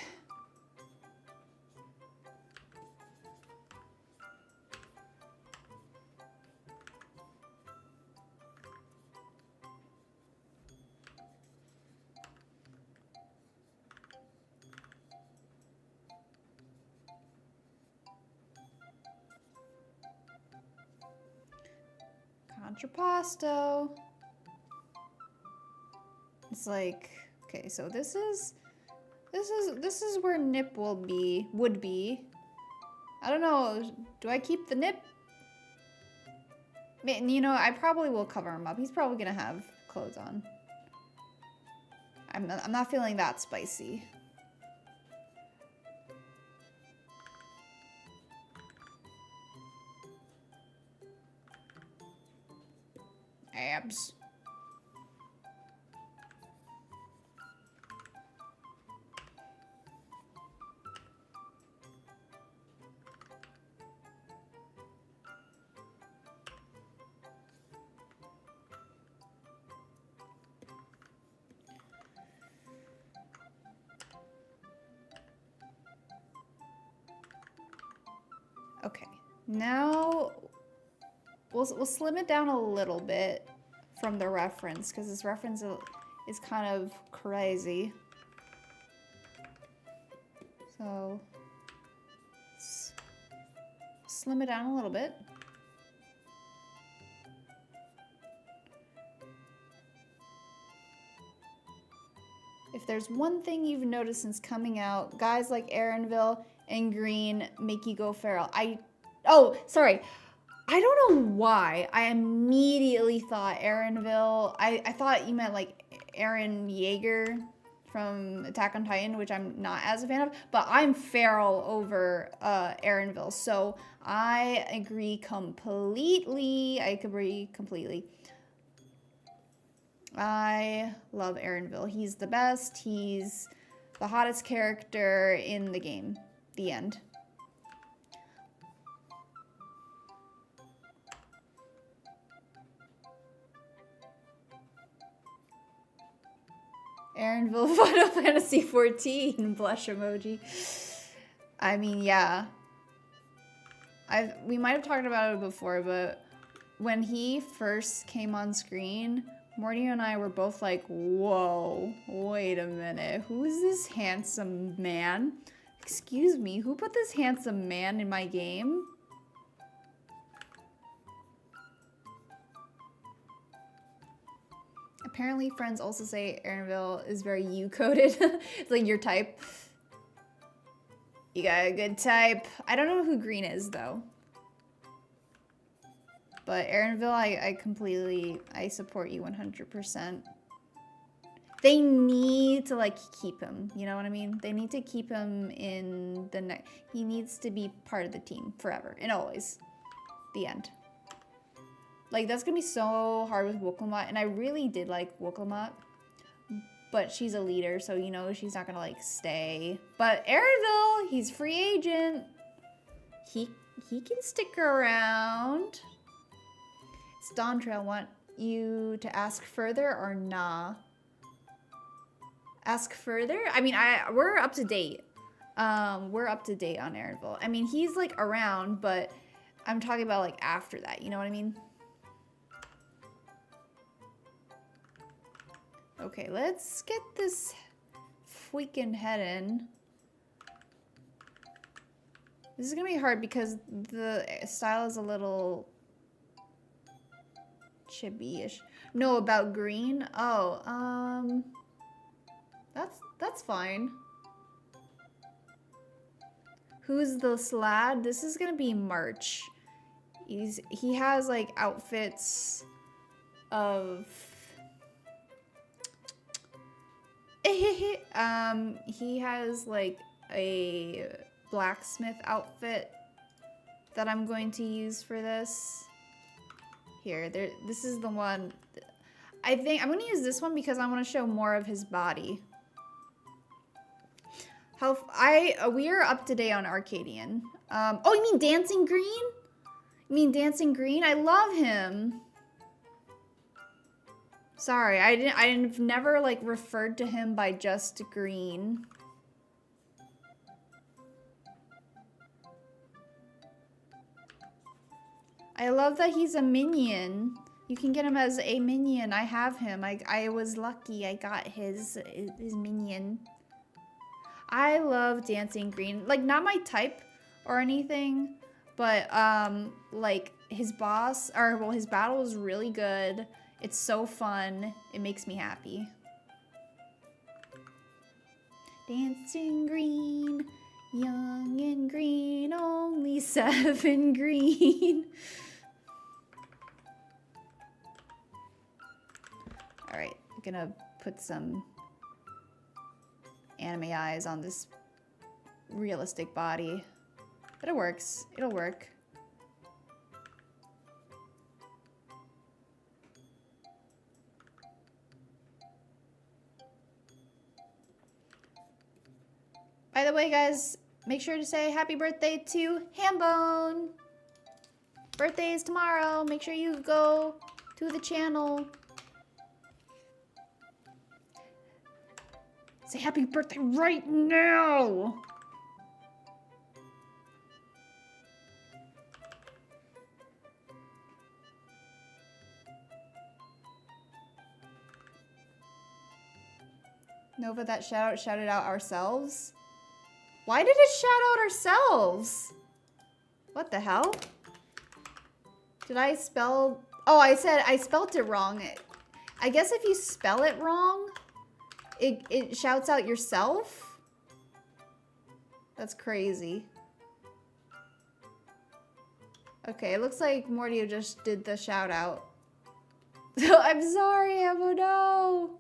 Contrapposto. It's like, okay, so this is where Nip would be. I don't know. Do I keep the Nip? Man, you know, I probably will cover him up. He's probably gonna have clothes on. I'm not feeling that spicy. Abs. Okay, now we'll slim it down a little bit from the reference, because this reference is kind of crazy. So let's slim it down a little bit. If there's one thing you've noticed since coming out, guys like Aaronville and Green make you go feral. Oh, sorry. I don't know why I immediately thought Aaronville. I thought you meant like Eren Yeager from Attack on Titan, which I'm not as a fan of, but I'm feral over Aaronville. So I agree completely. I love Aaronville. He's the best. He's the hottest character in the game. The end. Aaronville Final Fantasy 14 blush emoji. I mean, yeah. We might have talked about it before, but when he first came on screen, Morty and I were both like, whoa, wait a minute. Who is this handsome man? Excuse me, who put this handsome man in my game? Apparently, friends also say Aaronville is very U-coded. It's like your type. You got a good type. I don't know who Green is, though. But Aaronville, I support you 100%. They need to, like, keep him. You know what I mean? They need to keep him in the next. He needs to be part of the team forever and always. The end. Like, that's gonna be so hard with Wooklamot, and I really did like Wooklamot, but she's a leader, so you know she's not gonna, like, stay. But Aaronville, he's free agent. He can stick around. It's Dawntrail. Want you to ask further or nah? Ask further? I mean, we're up to date. We're up to date on Aaronville. I mean, he's, like, around, but I'm talking about, like, after that. You know what I mean? Okay, let's get this freaking head in. This is gonna be hard because the style is a little chibi-ish. No, about Green? Oh, that's fine. Who's this lad? This is gonna be March. He has, like, outfits of he has, like, a blacksmith outfit that I'm going to use for this. Here, this is the one. I think I'm going to use this one because I want to show more of his body. We are up to date on Arcadian. Oh, you mean Dancing Green? You mean Dancing Green? I love him. Sorry, I've never like referred to him by just Green. I love that he's a minion. You can get him as a minion. I have him. I was lucky. I got his minion. I love Dancing Green. Like, not my type or anything, but like his boss, or well, his battle is really good. It's so fun. It makes me happy. Dancing Green, young and green, only 7 green. All right, I'm gonna put some anime eyes on this realistic body. But it works. It'll work. By the way, guys, make sure to say happy birthday to Hambone. Birthday is tomorrow. Make sure you go to the channel. Say happy birthday right now! Nova, that shouted out ourselves? Why did it shout out ourselves? What the hell? Did I spell... Oh, I spelt it wrong. I guess if you spell it wrong... It shouts out yourself? That's crazy. Okay, it looks like Morty just did the shout out. I'm sorry, Emma, no!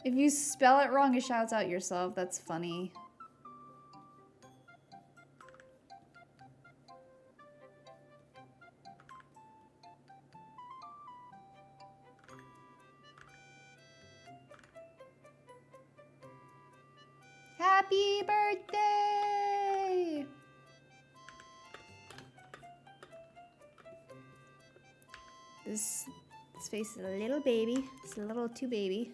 If you spell it wrong, it shouts out yourself. That's funny. Happy birthday! This face is a little baby. It's a little too baby.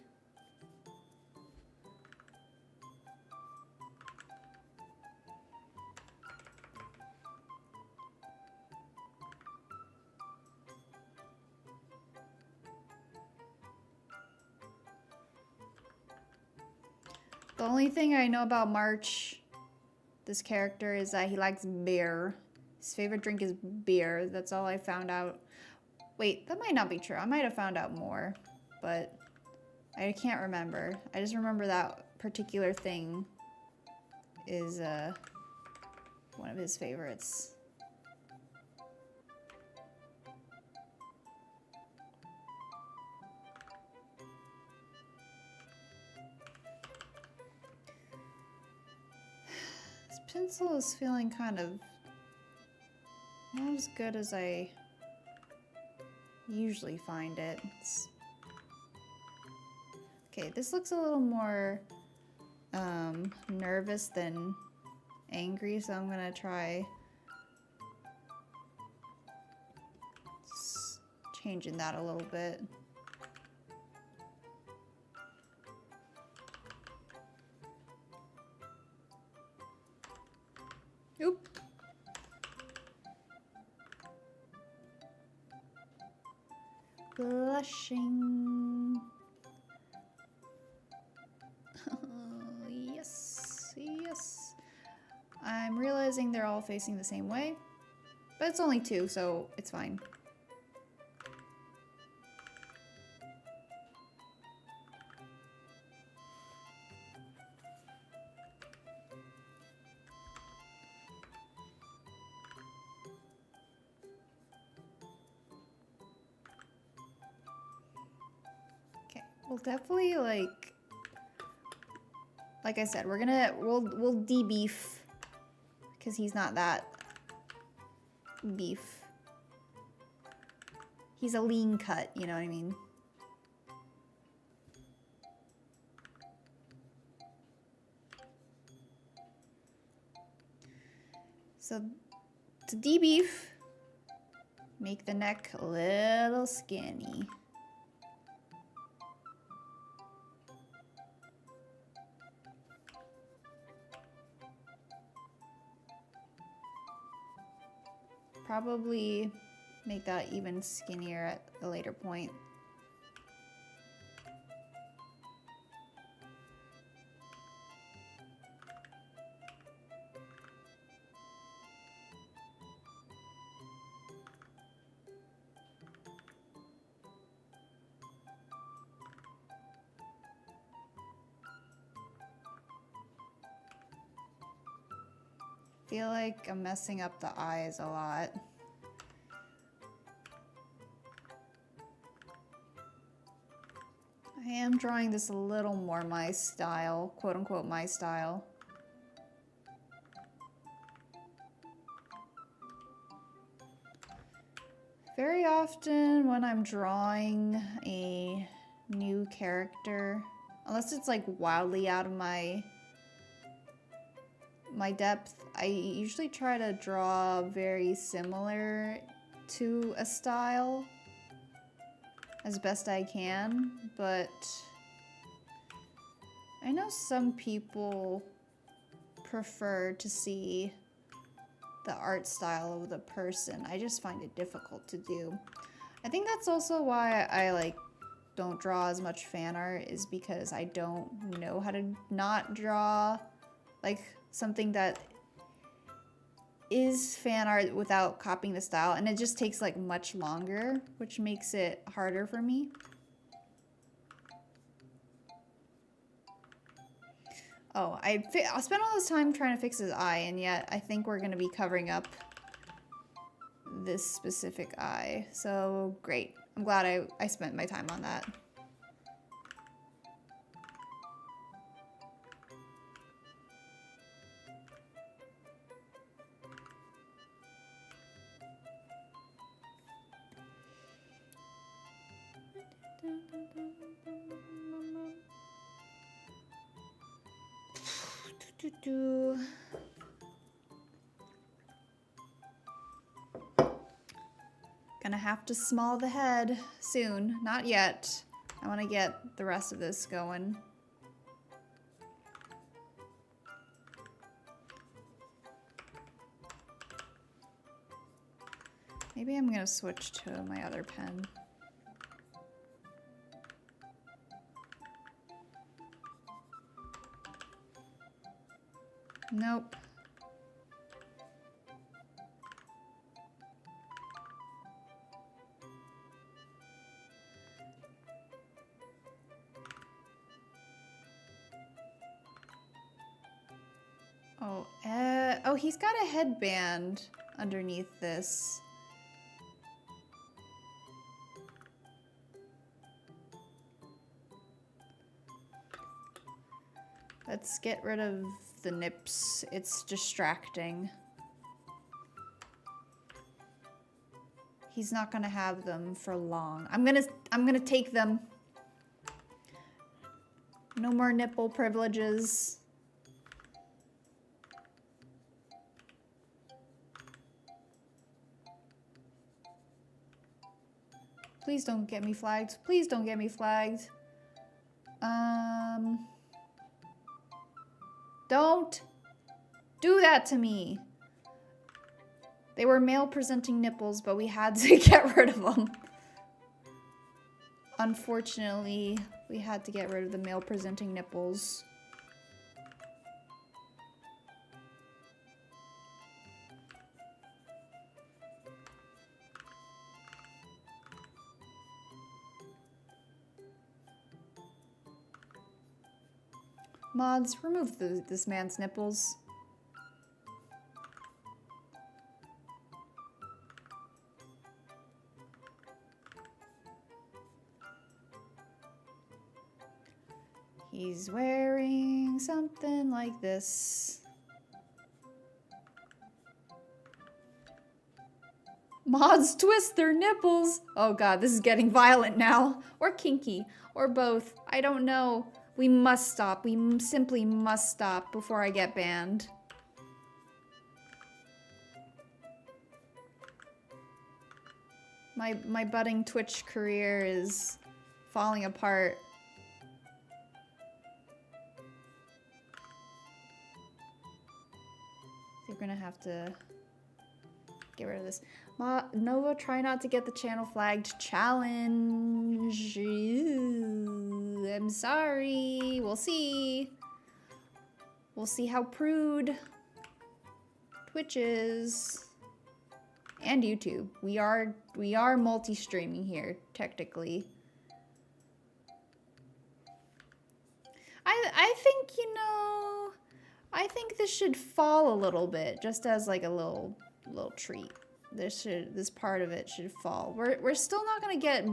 The only thing I know about March, this character, is that he likes beer. His favorite drink is beer. That's all I found out. Wait, that might not be true. I might have found out more, but I can't remember. I just remember that particular thing is one of his favorites. This pencil is feeling kind of not as good as I usually find it. Okay, this looks a little more nervous than angry, so I'm gonna try changing that a little bit. Oop. Blushing. Yes, yes. I'm realizing they're all facing the same way, but it's only 2, so it's fine. We'll definitely like I said, we'll debeef because he's not that beef. He's a lean cut, you know what I mean? So to debeef, make the neck a little skinny. Probably make that even skinnier at a later point. Feel like I'm messing up the eyes a lot. I am drawing this a little more my style, quote unquote my style. Very often when I'm drawing a new character, unless it's like wildly out of my depth, I usually try to draw very similar to a style as best I can, but I know some people prefer to see the art style of the person. I just find it difficult to do. I think that's also why I like don't draw as much fan art, is because I don't know how to not draw like something that is fan art without copying the style, and it just takes like much longer, which makes it harder for me. Oh, I'll spend all this time trying to fix his eye, and yet I think we're going to be covering up this specific eye. So great. I'm glad I spent my time on that. Gonna have to small the head soon. Not yet. I want to get the rest of this going. Maybe I'm gonna switch to my other pen. Nope. Oh, he's got a headband underneath this. Let's get rid of the nips. It's distracting. He's not gonna have them for long. I'm gonna take them. No more nipple privileges. Please don't get me flagged. Please don't get me flagged. Don't do that to me. They were male presenting nipples, but we had to get rid of them. Unfortunately, we had to get rid of the male presenting nipples. Mods, remove this man's nipples. He's wearing something like this. Mods twist their nipples. Oh god, this is getting violent now. Or kinky, or both. I don't know. We must stop. We simply must stop before I get banned. My budding Twitch career is falling apart. You're gonna have to get rid of this. Nova, try not to get the channel flagged challenge. Ew, I'm sorry. We'll see. We'll see how prude Twitch is. And YouTube. We are multi-streaming here, technically. I think, you know, I think this should fall a little bit, just as like a little treat. This part of it should fall. We're still not gonna get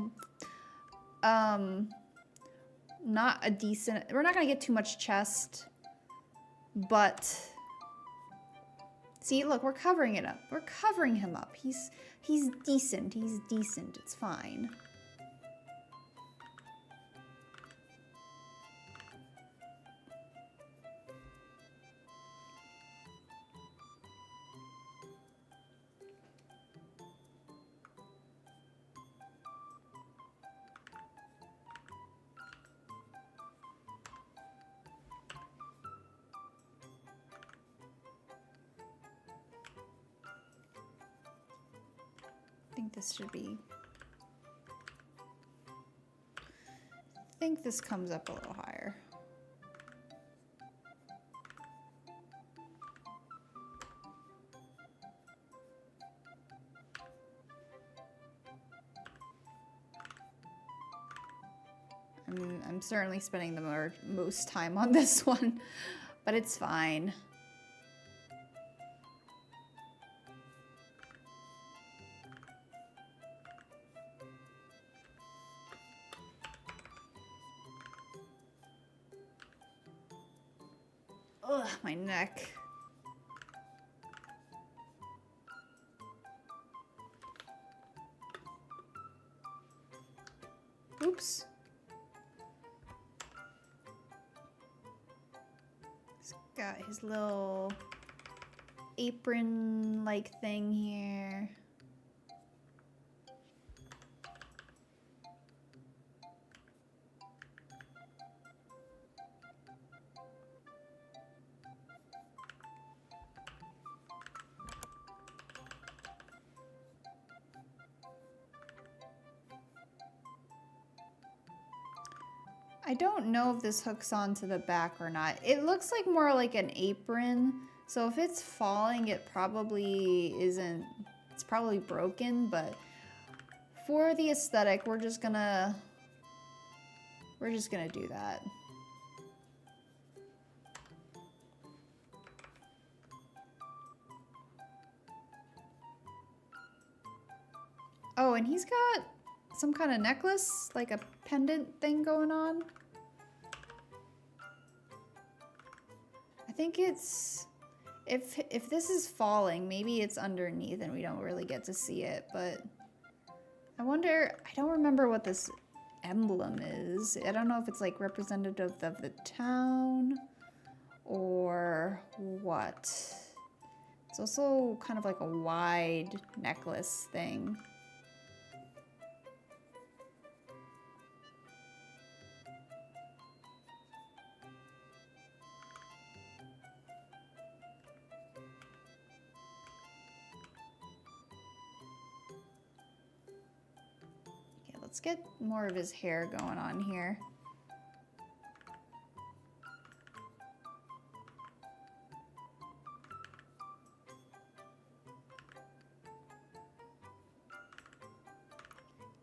not a decent, we're not gonna get too much chest, but see, look, we're covering it up. We're covering him up. He's decent. He's decent. It's fine. I think this should be... I think this comes up a little higher. I'm certainly spending the most time on this one, but it's fine. Ugh, my neck. Oops. He's got his little apron-like thing here. I don't know if this hooks onto the back or not. It looks like more like an apron. So if it's falling, it probably isn't. It's probably broken, but for the aesthetic, we're just gonna do that. Oh, and he's got some kind of necklace, like a pendant thing going on. I think it's, if this is falling, maybe it's underneath and we don't really get to see it, but I wonder, I don't remember what this emblem is. I don't know if it's like representative of the town or what. It's also kind of like a wide necklace thing. Let's get more of his hair going on here.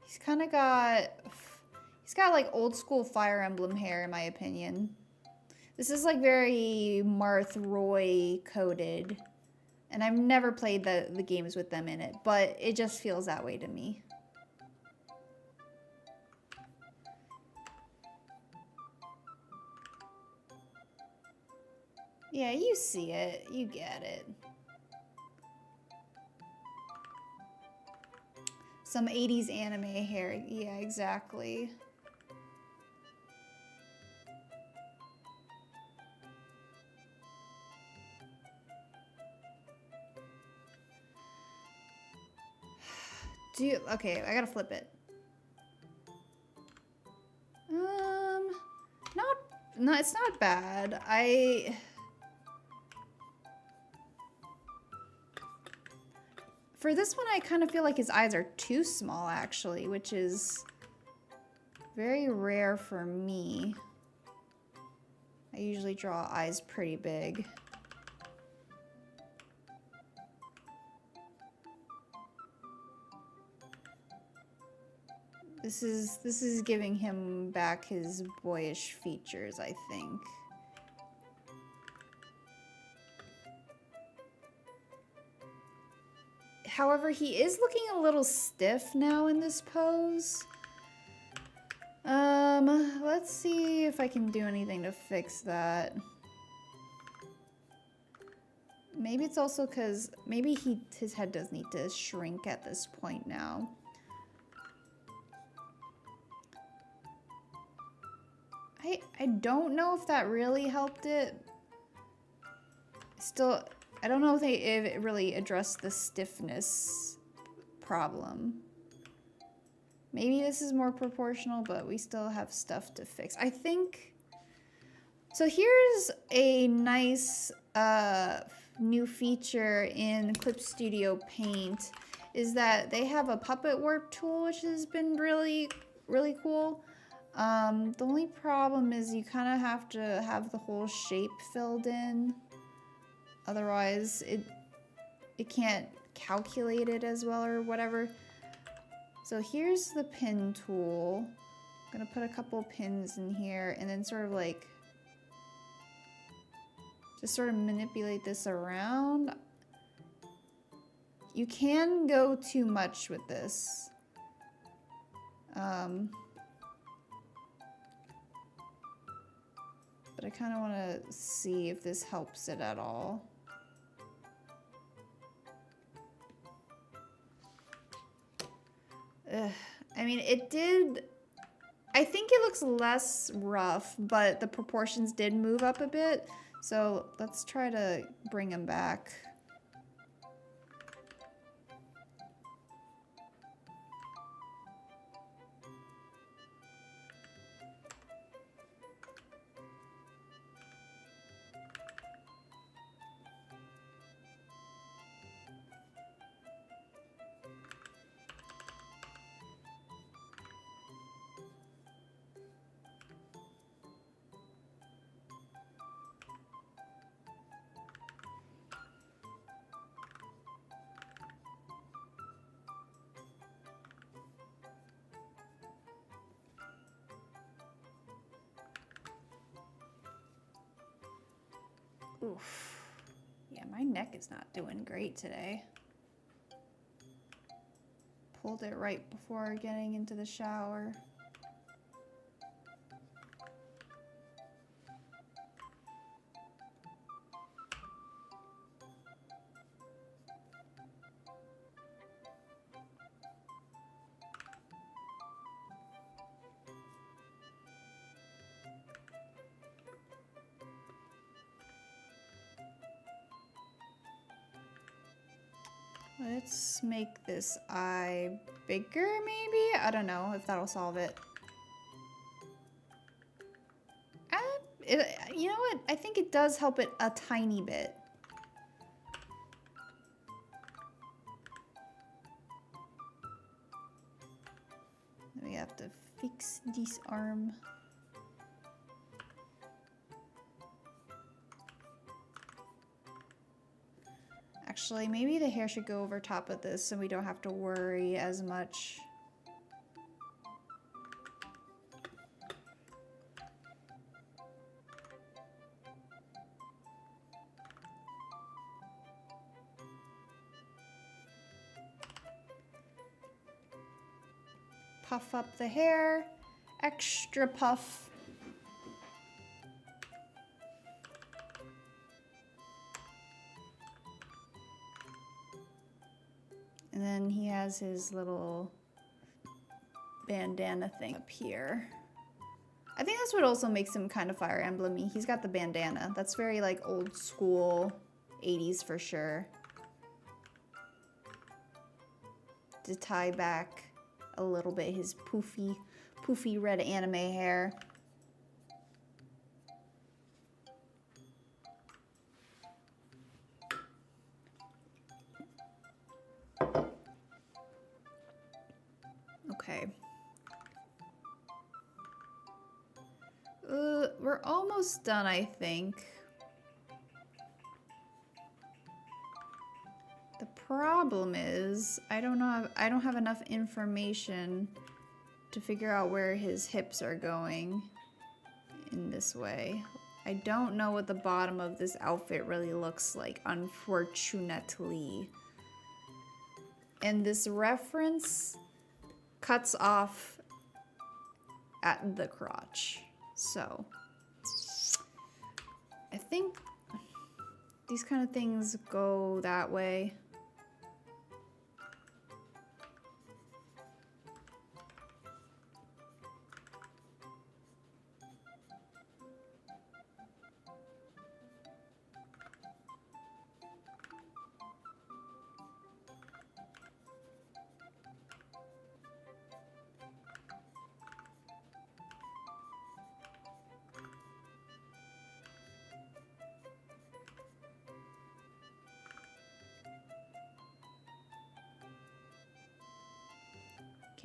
He's got like old school Fire Emblem hair in my opinion. This is like very Marth Roy coded. And I've never played the games with them in it, but it just feels that way to me. Yeah, you see it. You get it. Some 80s anime hair. Yeah, exactly. Okay, I gotta flip it. No, it's not bad. For this one, I kind of feel like his eyes are too small, actually, which is very rare for me. I usually draw eyes pretty big. This is giving him back his boyish features, I think. However, he is looking a little stiff now in this pose. Let's see if I can do anything to fix that. Maybe it's also because maybe his head does need to shrink at this point now. I don't know if that really helped it. Still, I don't know if it really addressed the stiffness problem. Maybe this is more proportional, but we still have stuff to fix. I think... So here's a nice new feature in Clip Studio Paint, is that they have a puppet warp tool, which has been really, really cool. The only problem is you kind of have to have the whole shape filled in. Otherwise, it can't calculate it as well or whatever. So here's the pin tool. I'm gonna put a couple pins in here and then sort of like just sort of manipulate this around. You can go too much with this. But I kind of want to see if this helps it at all. I mean, it did... I think it looks less rough, but the proportions did move up a bit. So let's try to bring them back. Oof. Yeah, my neck is not doing great today. Pulled it right before getting into the shower. Let's make this eye bigger, maybe? I don't know if that'll solve it. You know what? I think it does help it a tiny bit. We have to fix this arm. Actually, maybe the hair should go over top of this so we don't have to worry as much. Puff up the hair, extra puff. And then he has his little bandana thing up here. I think that's what also makes him kind of Fire Emblem-y. He's got the bandana. That's very like old school 80s for sure. to tie back a little bit his poofy red anime hair. Okay. We're almost done, I think. The problem is, I don't have enough information to figure out where his hips are going in this way. I don't know what the bottom of this outfit really looks like, unfortunately. And this reference cuts off at the crotch. So, I think these kind of things go that way.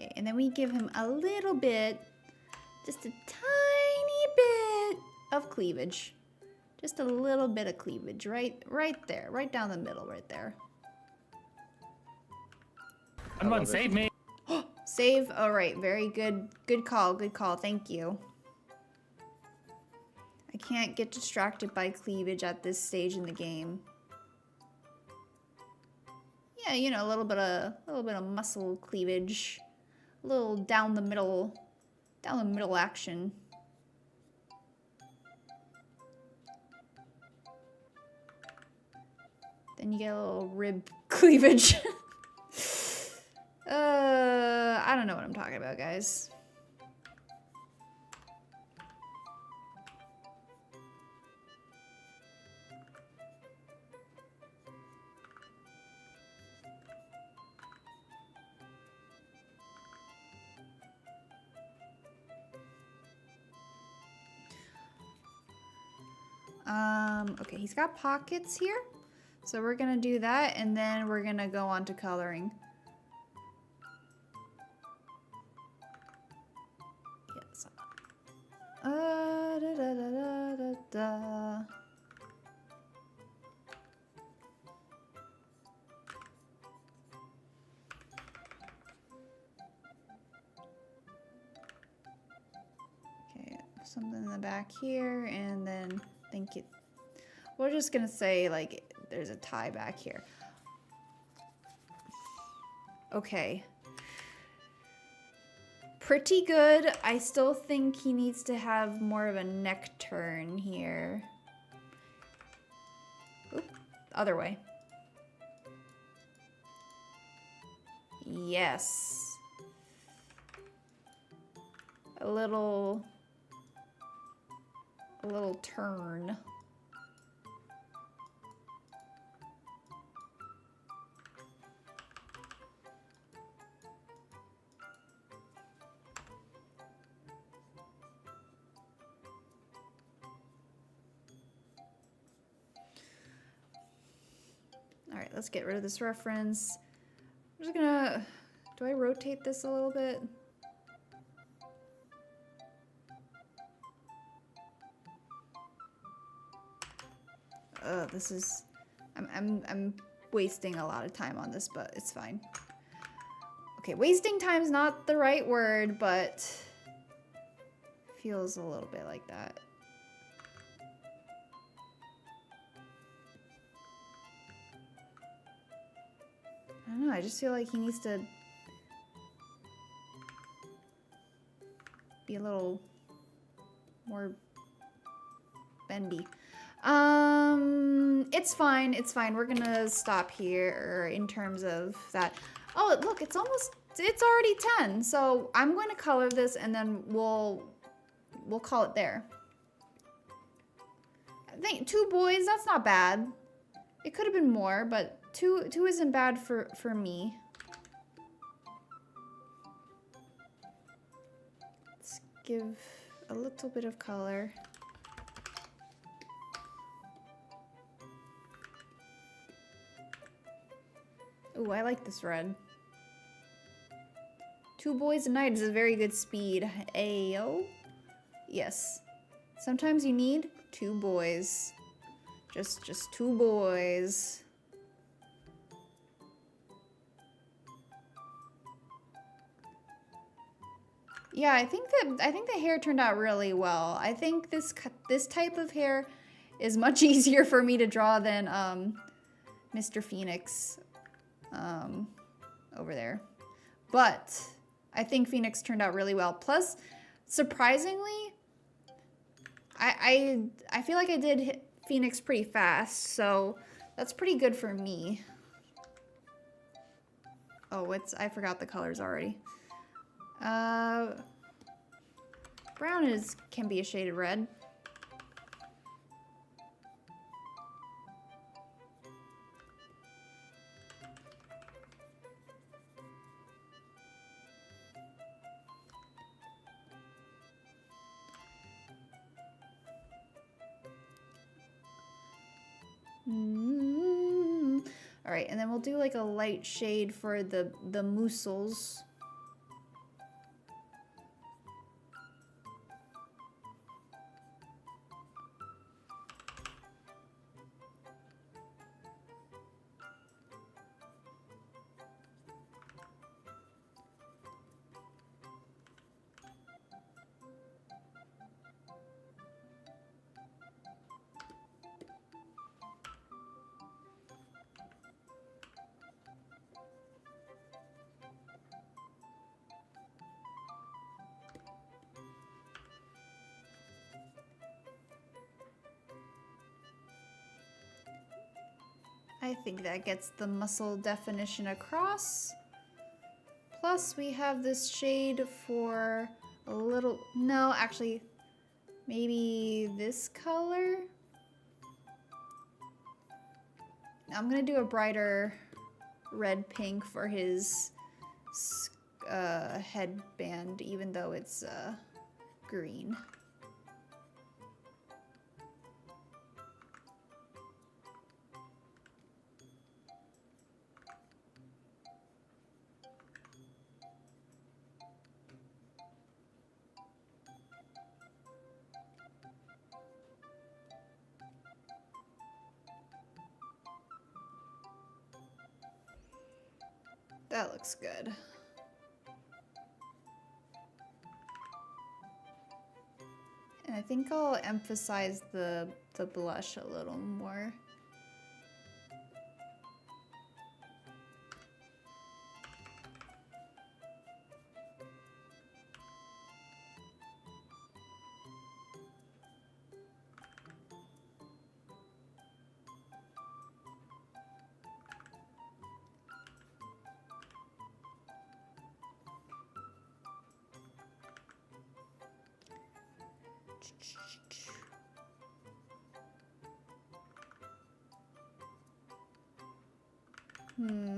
Okay, and then we give him a little bit, just a tiny bit of cleavage. Just a little bit of cleavage, right there, right down the middle, right there. Someone save me. Save, all right, very good. Good call, thank you. I can't get distracted by cleavage at this stage in the game. Yeah, you know, a little bit of muscle cleavage. A little down the middle action. Then you get a little rib cleavage. I don't know what I'm talking about, guys. Okay, he's got pockets here. So we're gonna do that, and then we're gonna go on to coloring. Yes. Da, da, da, da, da, da. Okay, something in the back here, and then think it. We're just gonna say, like, there's a tie back here. Okay. Pretty good. I still think he needs to have more of a neck turn here. Oop, other way. Yes. A little turn. All right, let's get rid of this reference. I'm just gonna, do I rotate this a little bit? This is, I'm wasting a lot of time on this, but it's fine. Okay, wasting time is not the right word, but feels a little bit like that. I don't know, I just feel like he needs to be a little more bendy. It's fine, it's fine. We're gonna stop here in terms of that. Oh, look, it's already 10. So I'm going to color this and then we'll call it there. I think 2 boys, that's not bad. It could have been more, but two isn't bad for me. give a little bit of color. Ooh, I like this red. 2 boys a night is a very good speed. Ayo. Yes. Sometimes you need 2 boys. Just 2 boys. Yeah, I think the hair turned out really well. I think this type of hair is much easier for me to draw than Mr. Phoenix over there. But I think Phoenix turned out really well. Plus, surprisingly, I feel like I did hit Phoenix pretty fast, so that's pretty good for me. Oh, I forgot the colors already. Brown can be a shade of red. All right, and then we'll do like a light shade for the muscles. I think that gets the muscle definition across. Plus we have this shade for a little, no, actually, maybe this color? I'm gonna do a brighter red pink for his headband, even though it's green. That looks good. And I think I'll emphasize the blush a little more.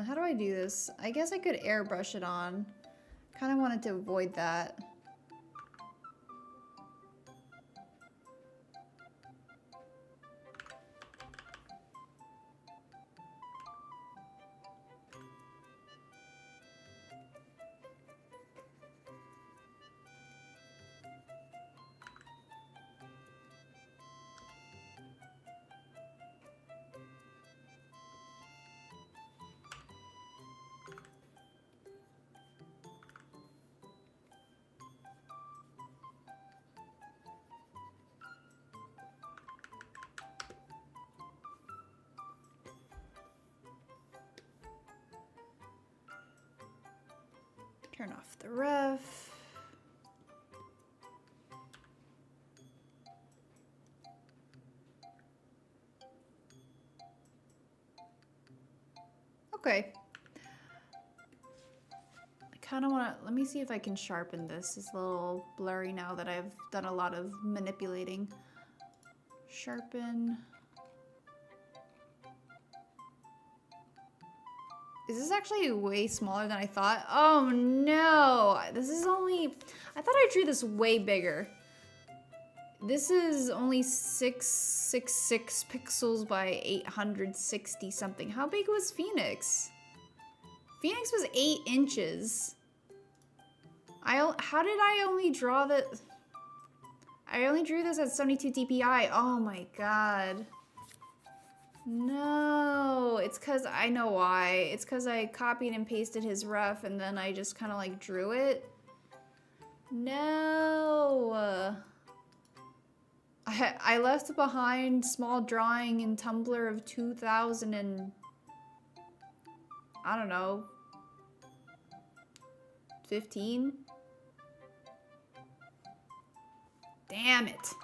How do I do this? I guess I could airbrush it on. Kind of wanted to avoid that. Turn off the ref. Okay. I kind of want to, let me see if I can sharpen this. It's a little blurry now that I've done a lot of manipulating. Sharpen. Is this actually way smaller than I thought? Oh no, this is only, I thought I drew this way bigger. This is only 666 pixels by 860 something. How big was Phoenix? Phoenix was 8 inches. How did I only draw that? I only drew this at 72 dpi. Oh my god. No, it's cause I know why. It's cause I copied and pasted his ref and then I just kind of like drew it. No. I left behind small drawing in Tumblr of 2000 and I don't know, 15? Damn it.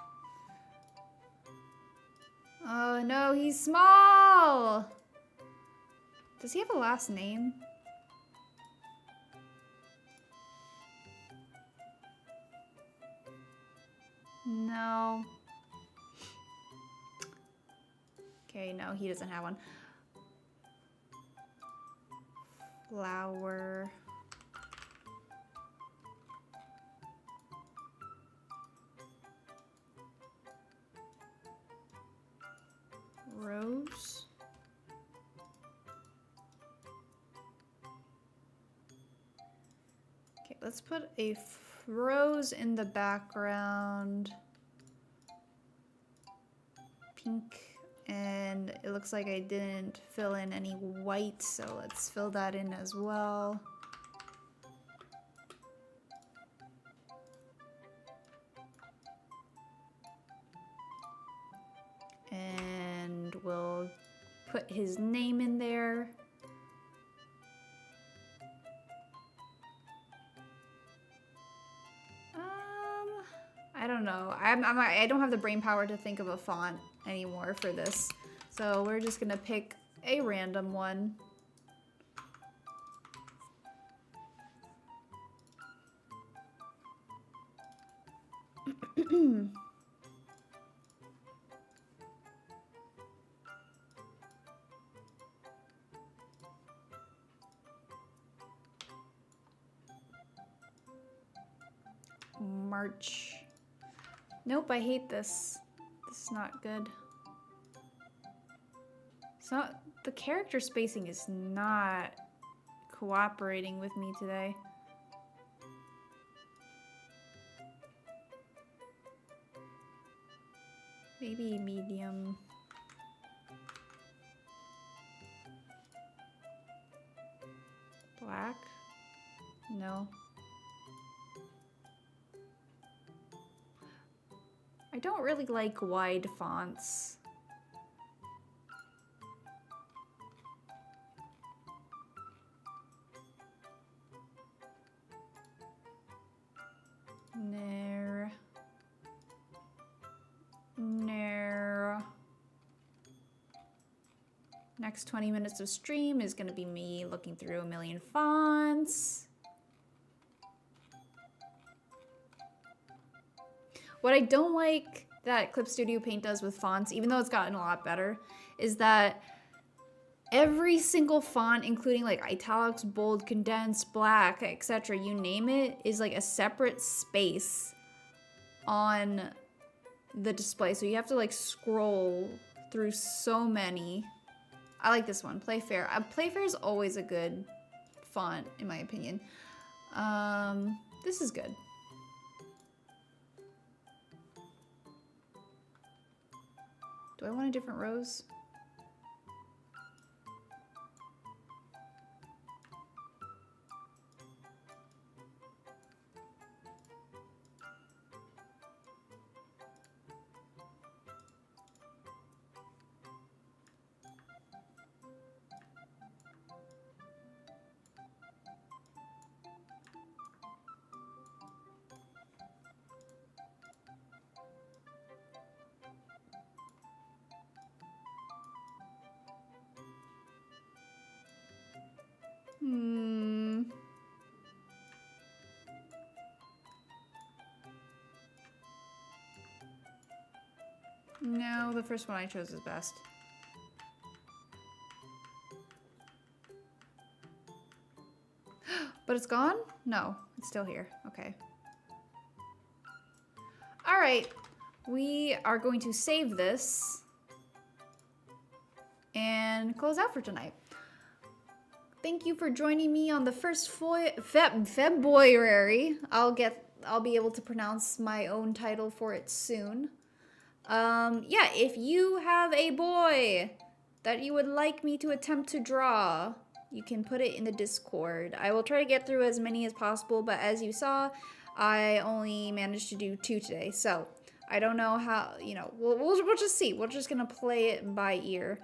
Oh no, he's small! Does he have a last name? No. Okay, no, he doesn't have one. Flower. Rose. Okay, let's put a rose in the background. Pink. And it looks like I didn't fill in any white, so let's fill that in as well. And we'll put his name in there. I don't know. I don't have the brain power to think of a font anymore for this. So we're just gonna pick a random one. March. Nope, I hate this. This is not good. It's not, the character spacing is not cooperating with me today. Maybe medium. Black? No. I don't really like wide fonts. Nair. Nair. Next 20 minutes of stream is gonna be me looking through a million fonts. What I don't like that Clip Studio Paint does with fonts, even though it's gotten a lot better, is that every single font, including like italics, bold, condensed, black, etc., you name it, is like a separate space on the display. So you have to like scroll through so many. I like this one, Playfair. Playfair is always a good font, in my opinion. This is good. Do I want a different rose? No, the first one I chose is best. But it's gone? No, it's still here. Okay. All right. We are going to save this and close out for tonight. Thank you for joining me on the first FeBOYary. I'll be able to pronounce my own title for it soon. Yeah, if you have a boy that you would like me to attempt to draw, you can put it in the Discord. I will try to get through as many as possible, but as you saw, I only managed to do 2 today. So I don't know how, you know, we'll just see. We're just gonna play it by ear.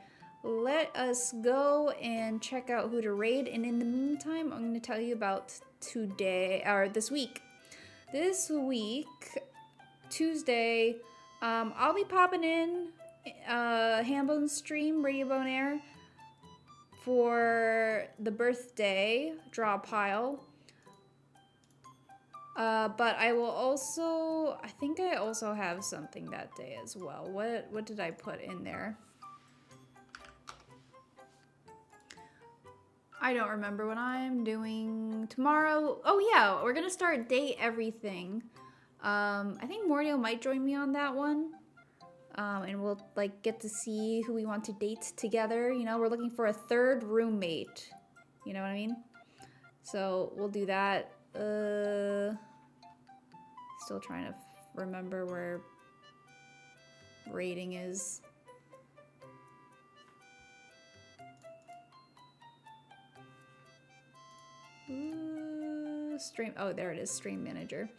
Let us go and check out who to raid, and in the meantime, I'm going to tell you about this week. This week, Tuesday, I'll be popping in Hambone stream, Radio Bone Air, for the birthday draw pile. But I will also, I think I also have something that day as well. What did I put in there? I don't remember what I'm doing tomorrow. Oh yeah, we're gonna start Date Everything. I think Mordio might join me on that one. And we'll like get to see who we want to date together. You know, we're looking for a 3rd roommate. You know what I mean? So we'll do that. Still trying to remember where rating is. Stream. Oh, there it is. Stream manager.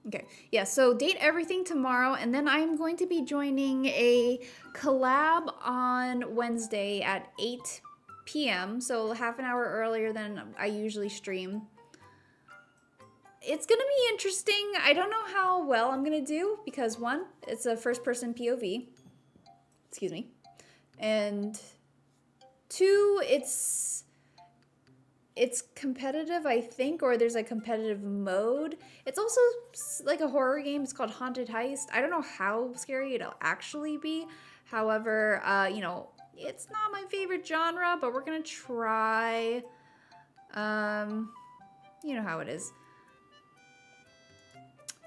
Okay. Yeah. So Date Everything tomorrow, and then I'm going to be joining a collab on Wednesday at 8 p.m. So half an hour earlier than I usually stream. It's gonna be interesting. I don't know how well I'm gonna do because 1, it's a first-person POV. Excuse me. And 2, it's competitive, I think, or there's a competitive mode. It's also like a horror game. It's called Haunted Heist. I don't know how scary it'll actually be. However, you know, it's not my favorite genre, but we're gonna try. You know how it is.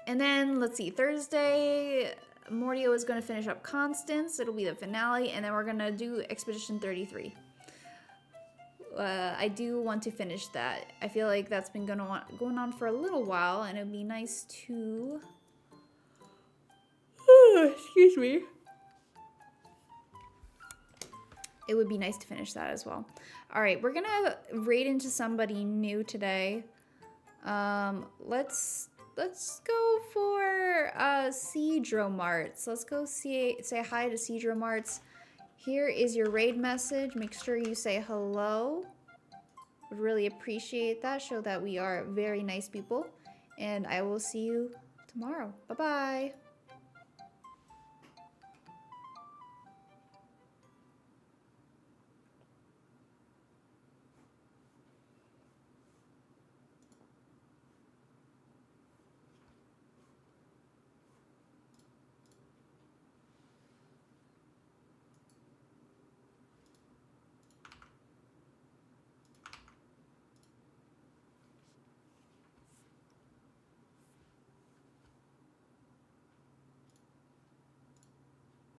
And then, let's see, Thursday, Mordio is going to finish up Constance. It'll be the finale, and then we're going to do Expedition 33. I do want to finish that. I feel like that's been going on for a little while, and it would be nice to... excuse me. It would be nice to finish that as well. All right, we're going to raid into somebody new today. Let's go for Cedromarts. Let's go say hi to Cedromarts. Here is your raid message. Make sure you say hello. Would really appreciate that. Show that we are very nice people. And I will see you tomorrow. Bye-bye.